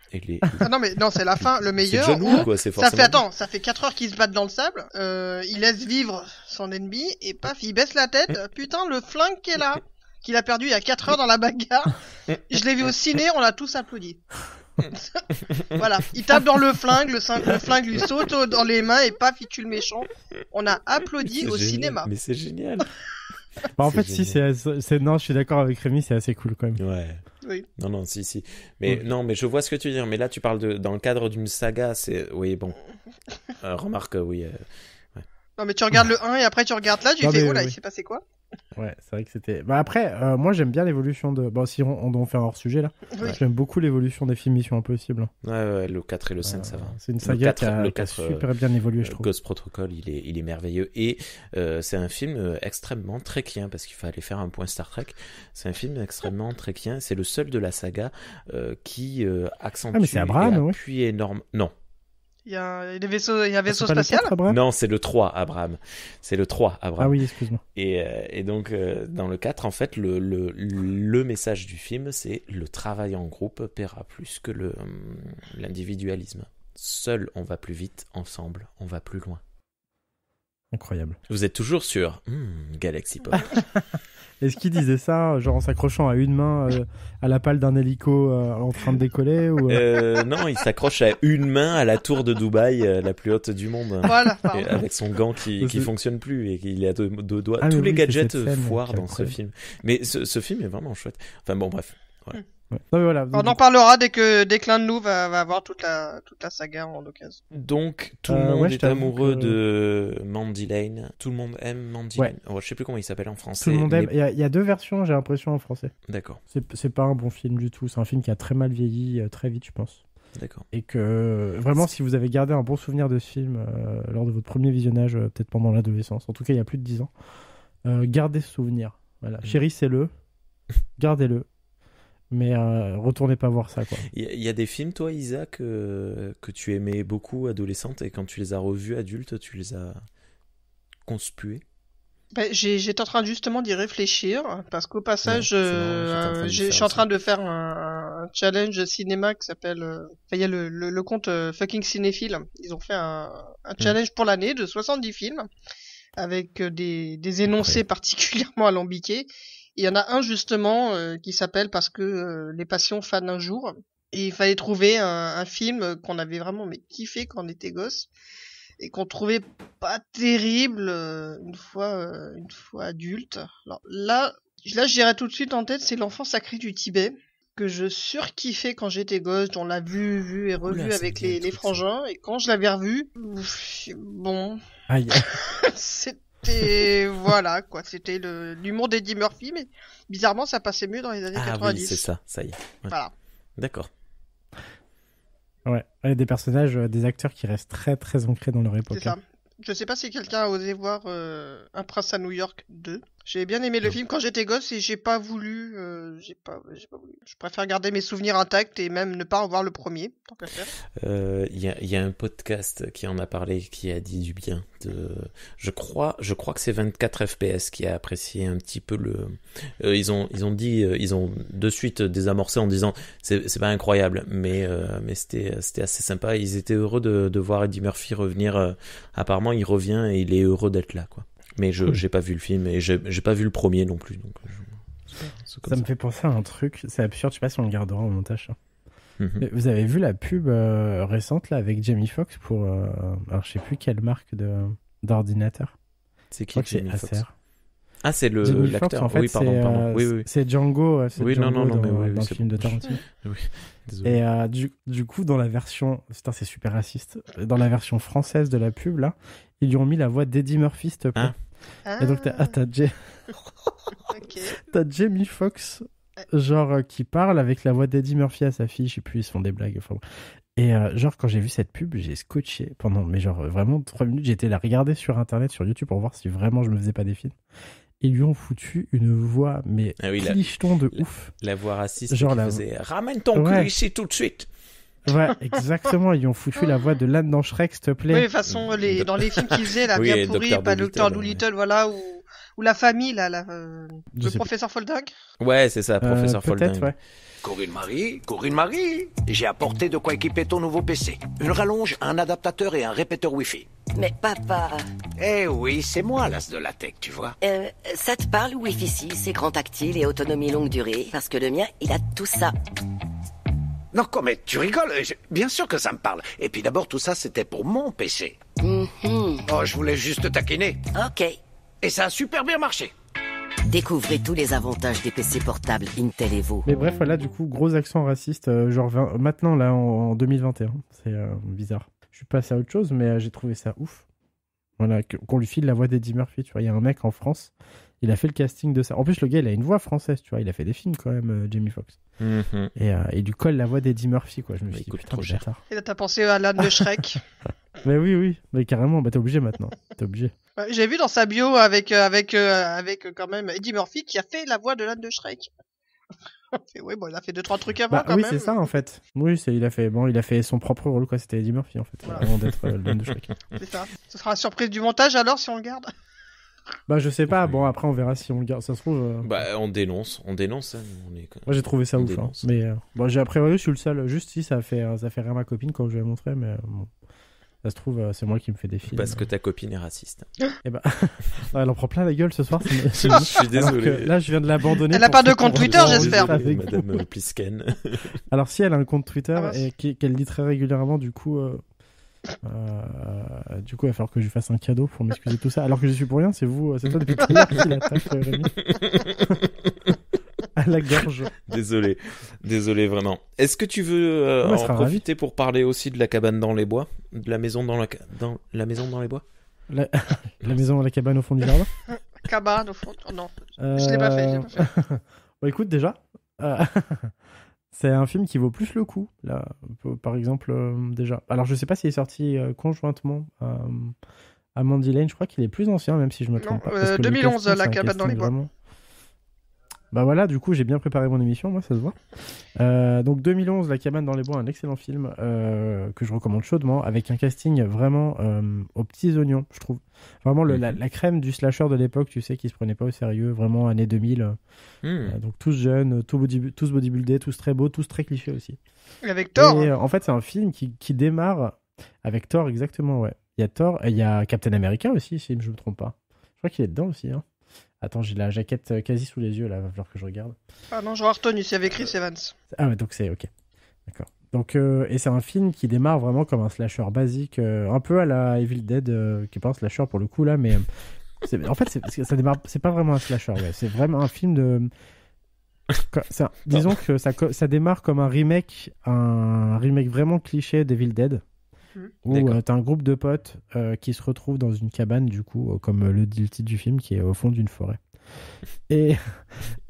Ah non, mais non, c'est la fin, le meilleur. C'est John Woo, quoi, c'est forcément. Ça fait 4 heures qu'ils se battent dans le sable, il laisse vivre son ennemi et paf, il baisse la tête. Putain, le flingue qui est là, qu'il a perdu il y a 4 heures dans la bagarre. Je l'ai vu au ciné, on a tous applaudi. Voilà, il tape dans le flingue, le flingue lui saute dans les mains et paf, il tue le méchant. On a applaudi au cinéma. Mais c'est génial. En fait, si, non, je suis d'accord avec Rémi, c'est assez cool quand même. Ouais. Oui. Non, si. Mais non, mais je vois ce que tu veux dire. Mais là, tu parles dans le cadre d'une saga, oui, bon. Remarque, oui. Ouais. Non, mais tu regardes le 1 et après tu regardes là, tu fais, oh là, il s'est passé quoi? Ouais, c'est vrai que c'était... après, moi j'aime bien l'évolution de... Bon, si on doit faire un hors-sujet là. Oui. J'aime beaucoup l'évolution des films Mission Impossible. Ouais, le 4 et le 5, ça va. C'est une saga qui a super bien évolué, je trouve. Ghost Protocol, il est merveilleux. Et c'est un film extrêmement trekien, parce qu'il fallait faire un point Star Trek. C'est un film extrêmement trekien. C'est le seul de la saga qui accentue mais c'est Abraham, et appuie énorme... Non. Il y a un vaisseau spatial? Non, c'est le 3, Abraham. C'est le 3, Abraham. Ah oui, excuse-moi. Et donc, dans le 4, en fait, le message du film, c'est le travail en groupe paiera plus que l'individualisme. Seul, on va plus vite. Ensemble, on va plus loin. Incroyable. Vous êtes toujours sur Galaxy Pop. Est-ce qu'il disait ça, genre en s'accrochant à une main à la pale d'un hélico en train de décoller ou Non, il s'accroche à une main à la tour de Dubaï, la plus haute du monde. Voilà. Et avec son gant qui fonctionne plus et qu'il a deux doigts. Ah, Tous les oui, gadgets c'est cette scène foirent qui est dans ce incroyable. film. Mais ce film est vraiment chouette. Enfin bon, bref. Voilà. Ouais. Non, mais voilà. On en parlera dès que l'un de nous va avoir toute la saga en occasion. Donc, tout le monde ouais, je est t'avoue amoureux que- de Mandy Lane. Tout le monde aime Mandy Ouais. Lane. Oh, je sais plus comment il s'appelle en français. Tout le monde aime. mais- Il y a 2 versions, j'ai l'impression, en français. D'accord, C'est pas un bon film du tout. C'est un film qui a très mal vieilli, très vite, je pense. d'accord. Et que vraiment, si vous avez gardé un bon souvenir de ce film lors de votre premier visionnage, peut-être pendant l'adolescence, en tout cas il y a plus de 10 ans, gardez ce souvenir. Voilà. Chérissez-le, gardez-le, mais retournez pas voir ça, quoi. Il y a des films, toi, Isaac, que tu aimais beaucoup adolescente et quand tu les as revus adultes, tu les as conspués. J'étais en train justement d'y réfléchir parce qu'au passage, Ouais, c'est marrant, j'étais en train de je faire suis en aussi. train de faire un challenge cinéma qui s'appelle. Enfin, il y a le compte Fucking Cinéphile. Ils ont fait un challenge pour l'année de 70 films avec des énoncés Ouais. particulièrement alambiqués. Il y en a un justement qui s'appelle Parce que les passions fanent un jour. Et il fallait trouver un film qu'on avait vraiment kiffé quand on était gosse et qu'on trouvait pas terrible une fois adulte. Alors là je dirais tout de suite en tête, c'est L'Enfant sacré du Tibet que je surkiffais quand j'étais gosse. On l'a vu et revu Oula, ça avec me dit un les truc, frangins et quand je l'avais revu, bon, Aïe. c'était voilà quoi, c'était l'humour d'Eddie Murphy, mais bizarrement ça passait mieux dans les années Ah 90. oui, c'est ça, ça y est. Ouais. Voilà. D'accord. Ouais. Des personnages, des acteurs qui restent très très ancrés dans leur époque. C'est ça. Je sais pas si quelqu'un a osé voir Un prince à New York 2. J'ai bien aimé le film quand j'étais gosse et j'ai pas voulu. J'ai pas voulu. Je préfère garder mes souvenirs intacts et même ne pas en voir le premier, tant qu'à faire. Il y a un podcast qui en a parlé, qui a dit du bien de. Je crois que c'est 24 FPS qui a apprécié un petit peu le. Ils ont de suite désamorcé en disant c'est pas incroyable, mais c'était assez sympa. Ils étaient heureux de voir Eddie Murphy revenir. Apparemment, il revient et il est heureux d'être là, quoi. Mais j'ai pas vu le film et j'ai pas vu le premier non plus, donc. C'est comme Ça me fait penser à un truc, c'est absurde, je sais pas si on le gardera au montage. Ça. Mhm. Mais vous avez vu la pub récente là avec Jamie Foxx pour alors je sais plus quelle marque d'ordinateur. C'est Je crois qui que c'est Jamie Foxx? Acer. Ah, c'est Jamie Foxx, l'acteur. en fait, Oui, pardon. Oui. c'est Django, Oui, non, Django mais oui, dans le c'est film bon. de Tarantino. Oui, désolé. Et du coup, dans la version, putain, c'est super raciste. Dans la version française de la pub là, ils lui ont mis la voix d'Eddie Murphy, s'il te plaît. Ah. Et donc Ok. t'as Jamie Foxx, genre qui parle avec la voix d'Eddie Murphy à sa fille, je sais plus, ils se font des blagues. Enfin, et genre quand j'ai vu cette pub, j'ai scotché pendant, mais genre vraiment 3 minutes, j'étais là regarder sur internet, sur YouTube pour voir si vraiment je me faisais pas des films. Ils lui ont foutu une voix, mais Ah oui, clicheton de ouf. La voix raciste Genre qui la- faisait ramène ton Ouais. cul ici tout de suite. Ouais, exactement, ils lui ont foutu la voix de l'âne dans Shrek, s'il te Oui, plaît. de toute façon, dans les films qu'ils faisaient, là, Oui, et bien pourris, Dr. pas Dolittle, Dr. ouais. Dolittle, voilà, ou la famille, là, Je le sais professeur Folding. Ouais, c'est ça, professeur peut-être, Folding. ouais. Corinne Marie, j'ai apporté de quoi équiper ton nouveau PC. Une rallonge, un adaptateur et un répéteur Wi-Fi. Mais papa, Eh oui, c'est moi l'as de la tech, tu vois. ça te parle Wi-Fi 6, écran tactile et autonomie longue durée? Parce que le mien, il a tout ça. Non, quoi, mais tu rigoles, bien sûr que ça me parle. Et puis d'abord, tout ça, c'était pour mon PC. Mhm. Oh, je voulais juste taquiner. Ok. Et ça a super bien marché. Découvrez tous les avantages des PC portables Intel Evo. Mais bref, voilà, du coup, gros accent raciste, genre maintenant, là, en 2021. C'est bizarre. Je suis passé à autre chose, mais j'ai trouvé ça ouf. Voilà, qu'on lui file la voix d'Eddie Murphy, tu vois. Il y a un mec en France, il a fait le casting de ça. En plus, le gars, il a une voix française, tu vois. Il a fait des films quand même, Jamie Foxx. Mhm. Et il lui colle la voix d'Eddie Murphy, quoi. Je me Mais suis il dit, coûte putain, trop le cher. bâtard. Et là, t'as pensé à l'âne de Shrek. Mais oui, mais carrément, bah t'es obligé maintenant. T'es obligé. Ouais, j'ai vu dans sa bio avec quand même Eddie Murphy qui a fait la voix de l'âne de Shrek. Et ouais, bon, il a fait 2-3 trucs avant Bah quand oui, même. c'est ça en fait. Oui, il a fait son propre rôle, quoi. C'était Eddie Murphy en fait, Voilà. avant d'être l'homme de Shrek. C'est ça. Ce sera la surprise du montage alors si on le garde. Bah, je sais pas. Bon, après, on verra si on le garde. Ça se trouve. Bah, on dénonce. Hein. Moi, j'ai trouvé ça on ouf. Hein. dénonce. Mais bon, j'ai a priori, je suis le seul. Juste si ça fait rire à ma copine quand je lui ai montré, mais bon. Ça se trouve, c'est moi qui me fais des films. Parce que ta copine est raciste. Et bah, elle en prend plein la gueule ce soir. Je suis désolé. Là, je viens de l'abandonner. Elle a pas de compte Twitter, j'espère. Désolé, Madame Plisken. Alors, si elle a un compte Twitter Ah, et qu'elle dit très régulièrement, du coup, il va falloir que je lui fasse un cadeau pour m'excuser de tout ça. Alors que je suis pour rien, c'est toi depuis tout à l'heure qui l'attaque, Rémi. À la gorge. Désolé vraiment. Est-ce que tu veux Ouais, en sera profiter pour parler aussi de la cabane dans les bois, de la maison dans la maison dans les bois? La maison, la cabane au fond du jardin. Cabane au fond. Oh, non, je l'ai pas fait. Bon, écoute, déjà, c'est un film qui vaut plus le coup, là, par exemple, déjà. Alors, je sais pas s'il est sorti conjointement à Mandy Lane. Je crois qu'il est plus ancien, même si je me trompe pas. Parce que le 2011, casting, la c'est un cabane dans les bois. vraiment- Bah voilà, du coup, j'ai bien préparé mon émission, moi, ça se voit. Donc 2011, La cabane dans les bois, un excellent film que je recommande chaudement, avec un casting vraiment aux petits oignons, je trouve. Vraiment la crème du slasher de l'époque, tu sais, qui se prenait pas au sérieux, vraiment années 2000. Donc tous jeunes, tous bodybuildés, tous très beaux, tous très clichés aussi. Avec Thor. Et en fait, c'est un film qui démarre avec Thor, exactement, ouais. Il y a Thor, et il y a Captain America aussi, si je me trompe pas. Je crois qu'il est dedans aussi, hein. Attends, j'ai la jaquette quasi sous les yeux, là, va falloir que je regarde. Ah non, j'aurais retenu, c'est avec Chris Evans. Ah ouais, donc c'est ok. D'accord. Donc, et c'est un film qui démarre vraiment comme un slasher basique, un peu à la Evil Dead, qui est pas un slasher pour le coup, là, mais en fait, ça démarre, c'est pas vraiment un slasher, ouais. C'est vraiment un film de... disons que ça démarre comme un remake vraiment cliché d'Evil Dead. Où t'as un groupe de potes qui se retrouvent dans une cabane, du coup, comme le dit le titre du film, qui est au fond d'une forêt. Et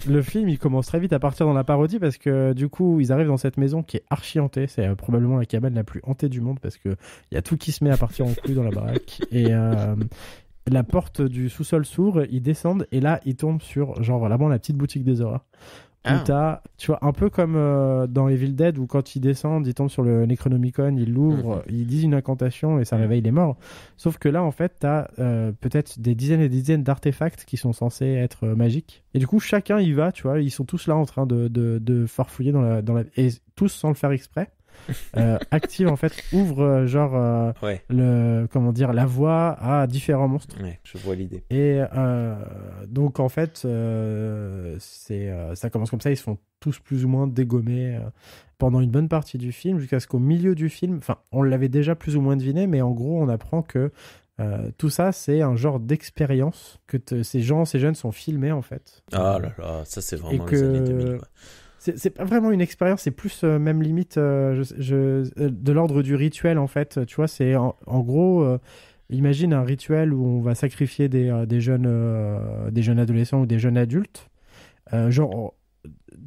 le film, il commence très vite à partir dans la parodie parce que, du coup, ils arrivent dans cette maison qui est archi hantée. C'est probablement la cabane la plus hantée du monde parce qu'il y a tout qui se met à partir en couille dans la baraque. Et la porte du sous-sol s'ouvre, ils descendent et là, ils tombent sur, genre, vraiment la petite boutique des horreurs. Où t'as, tu vois, un peu comme dans Evil Dead où quand ils descendent, ils tombent sur le Necronomicon, ils l'ouvrent, ils disent une incantation et ça réveille les morts. Sauf que là, en fait, t'as peut-être des dizaines et des dizaines d'artefacts qui sont censés être magiques. Et du coup, chacun y va, tu vois, ils sont tous là en train de farfouiller dans la... Et tous sans le faire exprès. Active en fait ouvre la voie à différents monstres. Ouais, je vois l'idée. Et donc en fait ça commence comme ça, ils se font tous plus ou moins dégommer pendant une bonne partie du film jusqu'à ce qu'au milieu du film, enfin on l'avait déjà plus ou moins deviné, mais en gros on apprend que tout ça c'est un genre d'expérience que ces jeunes sont filmés en fait. Ah là là, ça c'est vraiment les années 2000 quoi. C'est pas vraiment une expérience, c'est plus même limite de l'ordre du rituel en fait. Tu vois, c'est en gros, imagine un rituel où on va sacrifier des jeunes adolescents ou des jeunes adultes, genre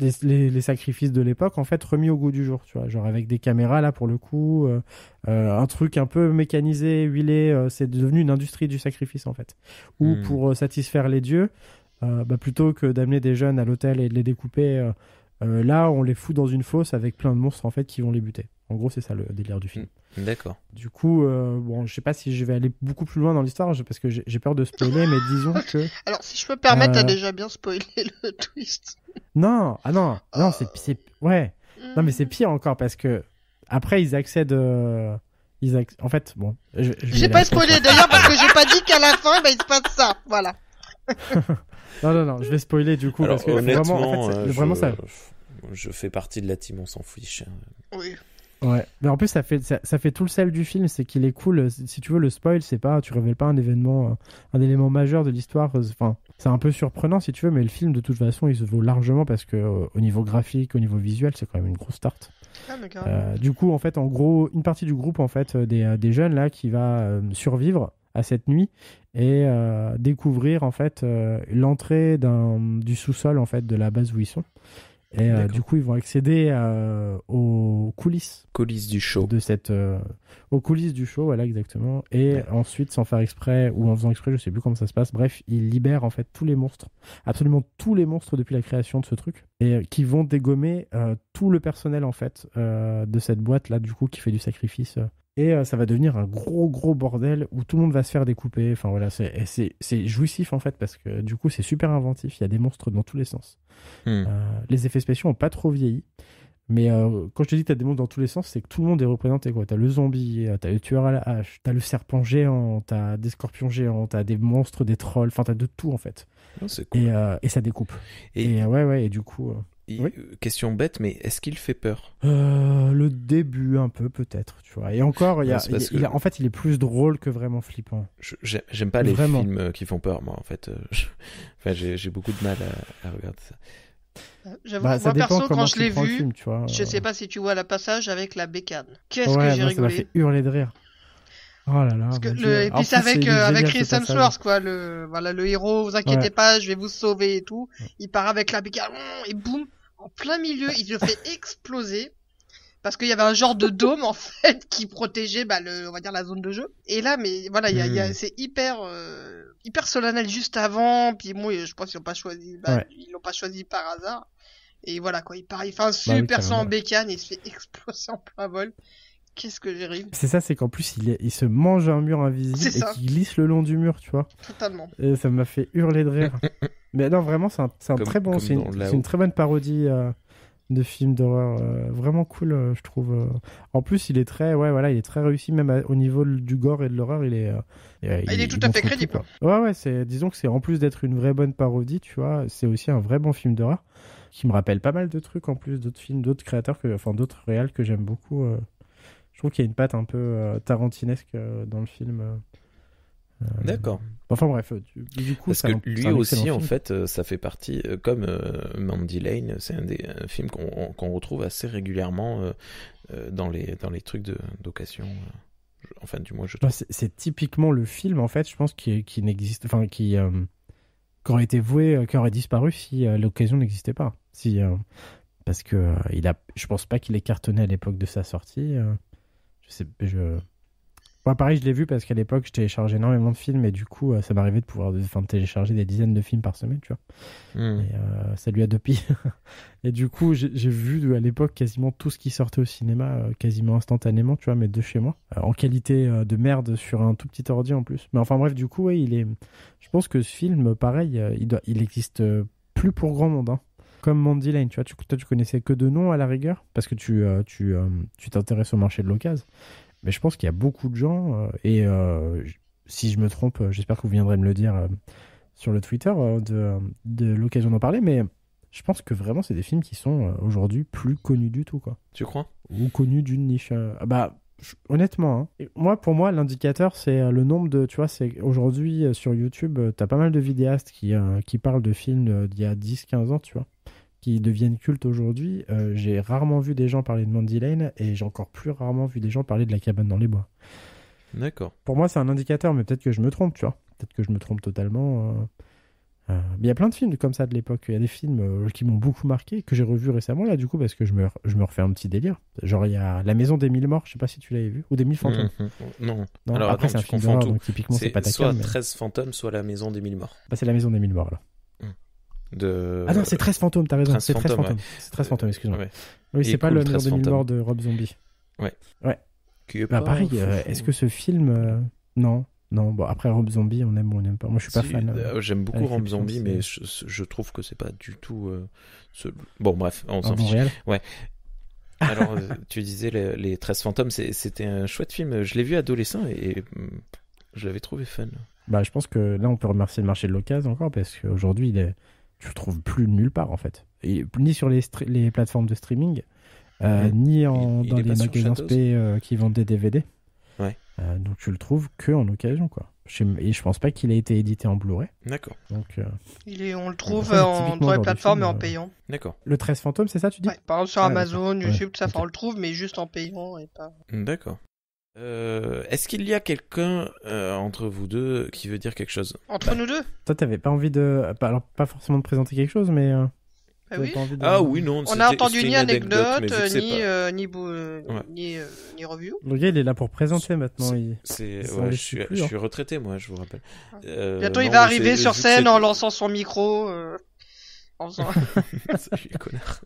les sacrifices de l'époque en fait remis au goût du jour. Tu vois, genre avec des caméras là pour le coup, un truc un peu mécanisé, huilé. C'est devenu une industrie du sacrifice en fait. Ou pour satisfaire les dieux, plutôt que d'amener des jeunes à l'hôtel et de les découper. Là, on les fout dans une fosse avec plein de monstres en fait qui vont les buter. En gros, c'est ça le délire du film. D'accord. Du coup, bon, je sais pas si je vais aller beaucoup plus loin dans l'histoire parce que j'ai peur de spoiler, mais disons que. Alors, si je peux me permettre, t'as déjà bien spoilé le twist. Non, c'est ouais. Non, mais c'est pire encore parce que après ils accèdent. En fait, bon. J'ai pas spoilé d'ailleurs parce que j'ai pas dit qu'à la fin, il se passe ça. Voilà. Non, je vais spoiler du coup. Alors, parce que honnêtement, vraiment, ça... je fais partie de la team, on s'en fiche. Oui. Ouais, mais en plus ça fait tout le sel du film, c'est qu'il est cool. Si tu veux, le spoil, c'est pas, tu révèles pas un élément majeur de l'histoire. Enfin, c'est un peu surprenant si tu veux, mais le film de toute façon, il se vaut largement parce que au niveau graphique, au niveau visuel, c'est quand même une grosse start. Du coup, en fait, en gros, une partie du groupe, en fait, des jeunes là qui va survivre à cette nuit et découvrir en fait l'entrée du sous-sol en fait de la base où ils sont. Et du coup, ils vont accéder aux coulisses du show. Aux coulisses du show, voilà, exactement. Et ensuite, sans faire exprès, ou en faisant exprès, je sais plus comment ça se passe. Bref, ils libèrent en fait tous les monstres. Absolument tous les monstres depuis la création de ce truc. Et qui vont dégommer tout le personnel en fait de cette boîte là, du coup, qui fait du sacrifice Et ça va devenir un gros bordel où tout le monde va se faire découper. Enfin voilà, c'est jouissif en fait parce que du coup c'est super inventif. Il y a des monstres dans tous les sens. Les effets spéciaux ont pas trop vieilli. Mais quand je te dis que t'as des monstres dans tous les sens, c'est que tout le monde est représenté, quoi. T'as le zombie, t'as le tueur à la hache, t'as le serpent géant, t'as des scorpions géants, t'as des monstres, des trolls, enfin t'as de tout en fait. Oh, c'est cool. Et ça découpe. Et ouais, et du coup... oui. Question bête, mais est-ce qu'il fait peur? Le début un peu peut-être, tu vois. Et encore, en fait, il est plus drôle que vraiment flippant. J'aime pas les films qui font peur, moi en fait. J'ai beaucoup de mal à regarder ça. J'avoue, moi perso, quand je l'ai vu, film, tu vois, je sais pas si tu vois le passage avec la bécane. Qu'est-ce que j'ai rigolé. Ça m'a fait hurler de rire. Oh là là. Parce que et puis c'est avec Chris Hemsworth, quoi, le héros, vous inquiétez pas, je vais vous sauver et tout. Il part avec la bécane, et boum, en plein milieu, il le fait exploser. Parce qu'il y avait un genre de dôme, en fait, qui protégeait, on va dire, la zone de jeu. Et là, mais voilà, c'est hyper solennel juste avant, puis moi, je pense qu'ils l'ont pas choisi, ils l'ont pas choisi par hasard. Et voilà, quoi, il fait un super saut en bécane et il se fait exploser en plein vol. Qu'est-ce que j'ai ri. C'est ça, c'est qu'en plus, il se mange un mur invisible et qu'il glisse le long du mur, tu vois. Totalement. Et ça m'a fait hurler de rire. Mais non, vraiment, c'est un très bon, c'est une très bonne parodie de film d'horreur. Vraiment cool, je trouve. En plus, il est très réussi, même au niveau du gore et de l'horreur, il est tout à fait crédible. Ouais, disons que c'est en plus d'être une vraie bonne parodie, tu vois, c'est aussi un vrai bon film d'horreur qui me rappelle pas mal de trucs en plus, d'autres films, d'autres créateurs, d'autres réals que j'aime beaucoup. Je trouve qu'il y a une patte un peu tarantinesque dans le film. D'accord. Enfin bref, du coup, parce que lui aussi, en fait, ça fait partie, comme Mandy Lane, c'est un film qu'on retrouve assez régulièrement dans les trucs d'occasion. Enfin, du moins, je trouve. C'est typiquement le film, en fait, je pense, qui n'existe, enfin, qui aurait été voué, qui aurait disparu si l'occasion n'existait pas. Parce que je pense pas qu'il ait cartonné à l'époque de sa sortie. Pareil, je l'ai vu parce qu'à l'époque, je téléchargeais énormément de films et du coup, ça m'arrivait de pouvoir télécharger des dizaines de films par semaine, tu vois. Et ça lui a deux pieds. Et du coup, j'ai vu à l'époque quasiment tout ce qui sortait au cinéma, quasiment instantanément, tu vois, mais de chez moi. En qualité de merde sur un tout petit ordi en plus. Mais enfin bref, du coup, ouais, je pense que ce film, pareil, il existe plus pour grand monde, hein. Comme Mandy Lane, tu vois, toi tu connaissais que de nom à la rigueur, parce que tu t'intéresses au marché de l'occasion. Mais je pense qu'il y a beaucoup de gens, si je me trompe, j'espère que vous viendrez me le dire sur le Twitter de l'occasion d'en parler, mais je pense que vraiment c'est des films qui sont aujourd'hui plus connus du tout, quoi. Tu crois? Ou connus d'une niche. Honnêtement, hein. Pour moi, l'indicateur, c'est le nombre de... Tu vois, c'est aujourd'hui, sur YouTube, t'as pas mal de vidéastes qui parlent de films d'il y a 10-15 ans, tu vois, qui deviennent cultes aujourd'hui. J'ai rarement vu des gens parler de Mandy Lane et j'ai encore plus rarement vu des gens parler de La cabane dans les bois. D'accord. Pour moi, c'est un indicateur, mais peut-être que je me trompe, tu vois. Peut-être que je me trompe totalement. Mais il y a plein de films comme ça de l'époque. Il y a des films qui m'ont beaucoup marqué, que j'ai revus récemment, là, du coup, parce que je me refais un petit délire. Genre, il y a La maison des 1000 morts, je sais pas si tu l'avais vu, ou des 1000 fantômes. Non. Alors, après, c'est un film d'horreur, donc typiquement, c'est pas ta soit cam, 13 fantômes, soit La maison des 1000 morts. C'est La maison des 1000 morts, là. Ah non, c'est 13 fantômes, t'as raison. 13 c'est 13 fantômes. Ouais. C'est 13 fantômes, excuse-moi. Ouais. Oui, c'est pas cool, Le maison des 1000 morts de Rob Zombie. Ouais. Pareil, est-ce que ce film... Non, bon, après Rob Zombie, on aime ou on n'aime pas. Moi, je suis pas fan. J'aime beaucoup Rob Zombie, mais je trouve que c'est pas du tout... Bon, bref, on s'en fiche. Ouais. Alors, tu disais les 13 fantômes, c'était un chouette film. Je l'ai vu adolescent et je l'avais trouvé fun. Je pense que là, on peut remercier le marché de l'occasion encore, parce qu'aujourd'hui, tu le trouves plus nulle part, en fait. Et, ni sur les plateformes de streaming, ni dans les magasins spé qui vendent des DVD. Ouais. Donc tu le trouves que en occasion, quoi. Et je pense pas qu'il ait été édité en Blu-ray. D'accord. Donc on le trouve dans les plateformes et en payant. D'accord. Le 13 fantômes, c'est ça, tu dis? Ouais, par exemple sur Amazon, YouTube, tout ça, on le trouve, mais juste en payant et pas. D'accord. Est-ce qu'il y a quelqu'un entre vous deux qui veut dire quelque chose? Entre nous deux? Toi, t'avais pas envie de... Alors, pas forcément de présenter quelque chose, mais... oui. Oui, non. On n'a entendu ni anecdote, ni review. Le gars, il est là pour présenter maintenant. Je suis retraité, moi, je vous rappelle. Bientôt, il va arriver sur scène en lançant son micro. En faisant... Salut, connard.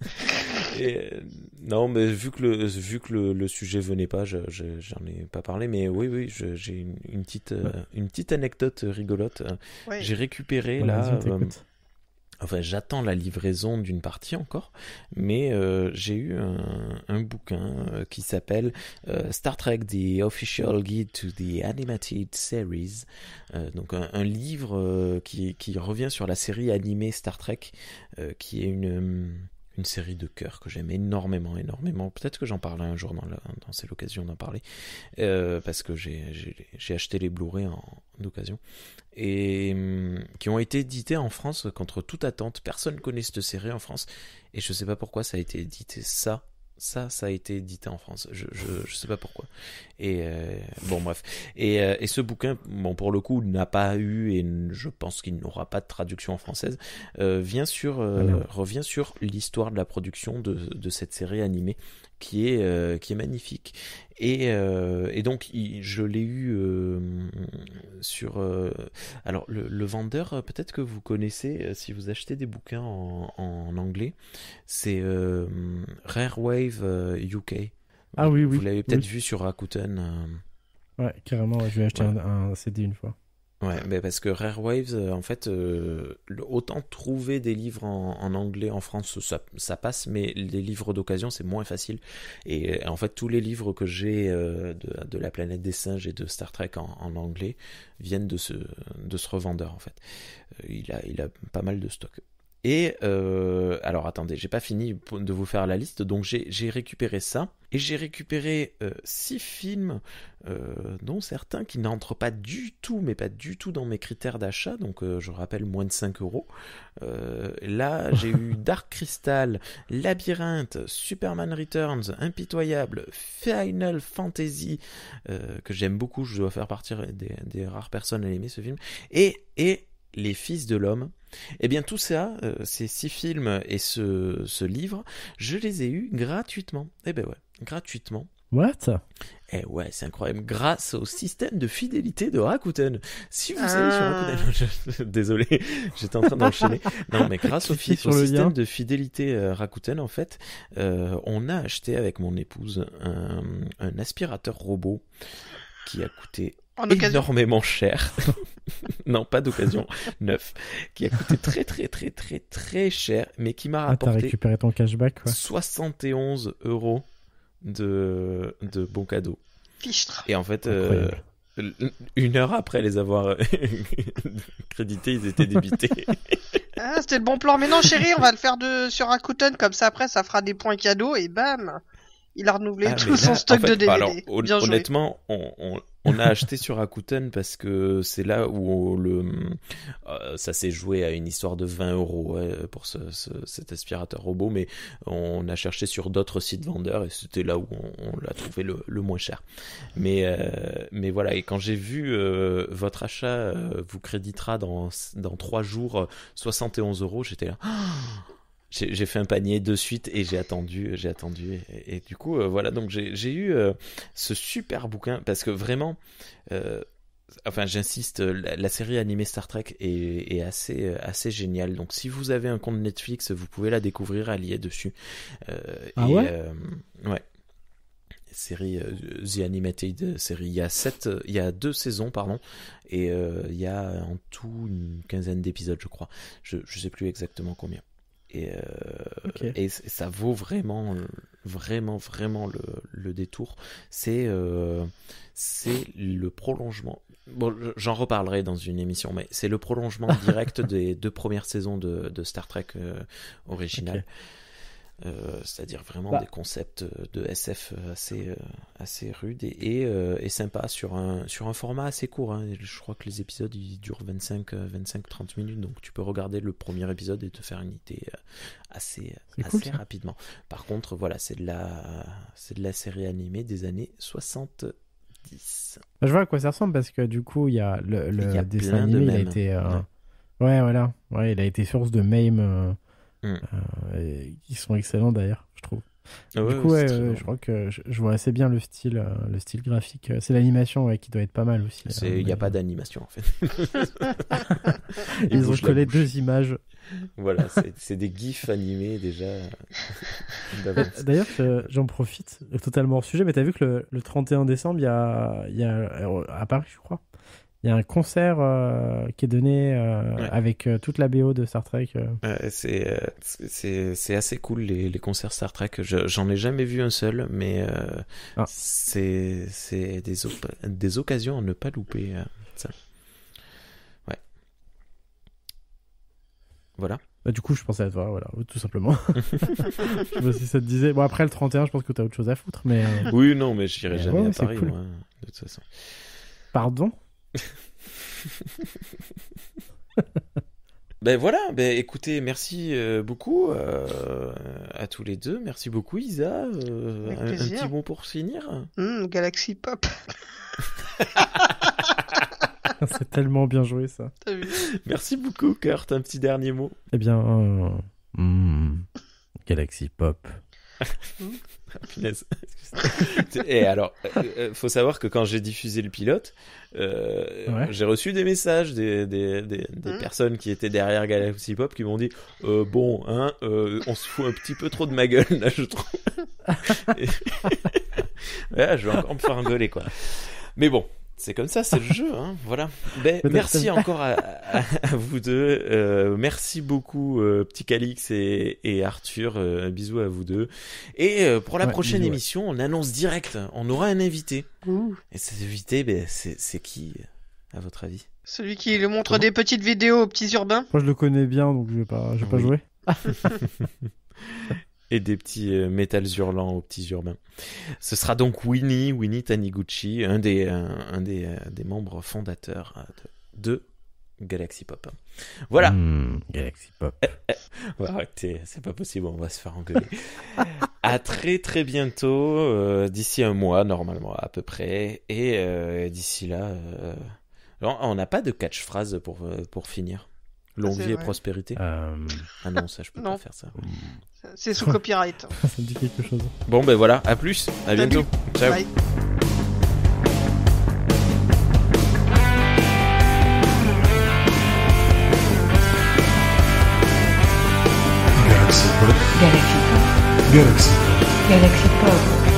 Non, mais vu que le sujet venait pas, j'en ai pas parlé, mais oui, j'ai une petite anecdote rigolote. Ouais. J'ai récupéré Voilà, là, vas-y, on t'écoute. enfin j'attends la livraison d'une partie encore, mais j'ai eu un bouquin qui s'appelle Star Trek: The Official Guide to the Animated Series, donc un livre qui revient sur la série animée Star Trek, qui est une série de cœur que j'aime énormément. Peut-être que j'en parlerai un jour dans c'est l'occasion d'en parler, parce que j'ai acheté les Blu-ray d'occasion, et qui ont été édités en France contre toute attente. Personne ne connaît cette série en France, et je sais pas pourquoi ça a été édité. Ça a été édité en France. Je sais pas pourquoi. Et bon, bref. Et ce bouquin, bon, pour le coup, n'a pas eu, et je pense qu'il n'aura pas de traduction en française, revient sur l'histoire de la production de cette série animée qui est magnifique. Et donc, je l'ai eu sur... alors, le vendeur, peut-être que vous connaissez, si vous achetez des bouquins en anglais, c'est Rare Wave UK. Ah oui, Vous l'avez peut-être oui. vu sur Rakuten. Ouais, carrément, ouais, je vais acheter un CD une fois. Ouais, mais parce que Rare Waves, en fait, autant trouver des livres en anglais en France, ça passe, mais les livres d'occasion, c'est moins facile. Et en fait, tous les livres que j'ai de la planète des singes et de Star Trek en anglais viennent de ce revendeur, en fait. Il a pas mal de stock. Et alors attendez, j'ai pas fini de vous faire la liste, donc j'ai récupéré ça, et j'ai récupéré 6 films, dont certains qui n'entrent pas du tout, mais pas du tout dans mes critères d'achat, donc je rappelle moins de 5 euros. Là, j'ai eu Dark Crystal, Labyrinthe, Superman Returns, Impitoyable, Final Fantasy, que j'aime beaucoup, je dois faire partie des rares personnes à aimer ce film, et Les Fils de l'Homme. Eh bien tout ça, ces 6 films et ce livre, je les ai eus gratuitement. Eh ben ouais, gratuitement. What? Eh ouais, c'est incroyable. Grâce au système de fidélité de Rakuten. Si vous allez sur Rakuten... Désolé, j'étais en train d'enchaîner. Non, mais grâce au système de fidélité Rakuten, en fait, on a acheté avec mon épouse un aspirateur robot qui a coûté énormément cher. Non, pas d'occasion, neuf, qui a coûté très très très très très cher, mais qui m'a rapporté t'as récupéré ton cashback, quoi. 71 € de bons cadeaux. Fichtre. Et en fait, une heure après les avoir crédités, ils étaient débités. Ah, c'était le bon plan. Mais non, chérie, on va le faire sur Rakuten, comme ça après ça fera des points cadeaux, et bam, il a renouvelé tout son stock de DVD. Alors, honnêtement, on a acheté sur Rakuten parce que c'est là où ça s'est joué à une histoire de 20 € pour cet aspirateur robot, mais on a cherché sur d'autres sites vendeurs et c'était là où on l'a trouvé le moins cher. Mais voilà, et quand j'ai vu votre achat vous créditera dans 3 jours 71 €, j'étais là... J'ai fait un panier de suite et j'ai attendu et du coup voilà, donc j'ai eu ce super bouquin parce que vraiment enfin j'insiste, la série animée Star Trek est assez géniale, donc si vous avez un compte Netflix vous pouvez la découvrir, elle y est dessus. Ouais, série The Animated série, il y a 2 saisons pardon, et il y a en tout une quinzaine d'épisodes je crois, je sais plus exactement combien. Et ça vaut vraiment le détour. C'est le prolongement. Bon, j'en reparlerai dans une émission, mais c'est le prolongement direct des 2 premières saisons de Star Trek original. C'est-à-dire vraiment des concepts de SF assez rudes et sympa sur un format assez court, hein. Je crois que les épisodes ils durent 25-30 minutes, donc tu peux regarder le premier épisode et te faire une idée assez rapidement. Par contre voilà, c'est de la série animée des années 70. Je vois à quoi ça ressemble parce que du coup il y a le dessin animé, il a été il a été source de mèmes qui sont excellents d'ailleurs, je trouve. Ah ouais, Du coup, c'est très drôle. je crois que je vois assez bien le style graphique. C'est l'animation qui doit être pas mal aussi. Il n'y a pas d'animation en fait. Il Ils ont bouge la collé bouche. 2 images. Voilà, c'est des gifs animés déjà. d'avance. D'ailleurs, j'en profite, totalement hors sujet, mais t'as vu que le 31 décembre, il y a à Paris, je crois, il y a un concert qui est donné avec toute la BO de Star Trek. C'est assez cool les concerts Star Trek. J'en ai jamais vu un seul, mais c'est des occasions à ne pas louper. Ça. Ouais. Voilà. Bah, du coup, je pensais à toi, voilà, tout simplement. Je sais pas si ça te disait. Bon, après le 31, je pense que t'as autre chose à foutre, mais. Oui, non, mais j'irai Ouais, jamais à c'est Paris, cool. moi, de toute façon. Pardon? Ben voilà, ben écoutez, merci beaucoup à tous les deux. Merci beaucoup Isa. Avec Un plaisir. petit mot pour finir. Galaxy Pop. C'est tellement bien joué, ça. T'as vu? Merci beaucoup Kurt, un petit dernier mot. Eh bien, Galaxy Pop. Punaise. Et alors, faut savoir que quand j'ai diffusé le pilote, j'ai reçu des messages des personnes qui étaient derrière Galaxy Pop qui m'ont dit bon, hein, on se fout un petit peu trop de ma gueule là, je trouve. Ouais, je vais encore me faire engueuler quoi. Mais bon. C'est comme ça, c'est le jeu, hein, voilà. Ben, merci encore à vous deux. Merci beaucoup, Petit Calix et Arthur. Bisous à vous deux. Et pour la prochaine émission, on annonce direct. On aura un invité. Et cet invité, ben, c'est qui, à votre avis? Celui qui le montre des petites vidéos aux petits urbains. Moi, je le connais bien, donc je vais pas jouer. Et des petits métals hurlants aux petits urbains. Ce sera donc Winnie Taniguchi, un des membres fondateurs de Galaxy Pop. Voilà. Galaxy Pop. Arrêtez, c'est pas possible, on va se faire engueuler. À très très bientôt, d'ici un mois normalement à peu près. Et d'ici là, on n'a pas de catchphrase pour finir. Longue vie et prospérité. Ah non, ça je peux pas faire ça. C'est sous copyright. Ça me dit quelque chose. Bon ben voilà, à plus, à bientôt. Ciao. Bye. Galaxy Pop. Galaxy Pop. Galaxy Pop. Galaxy Pop.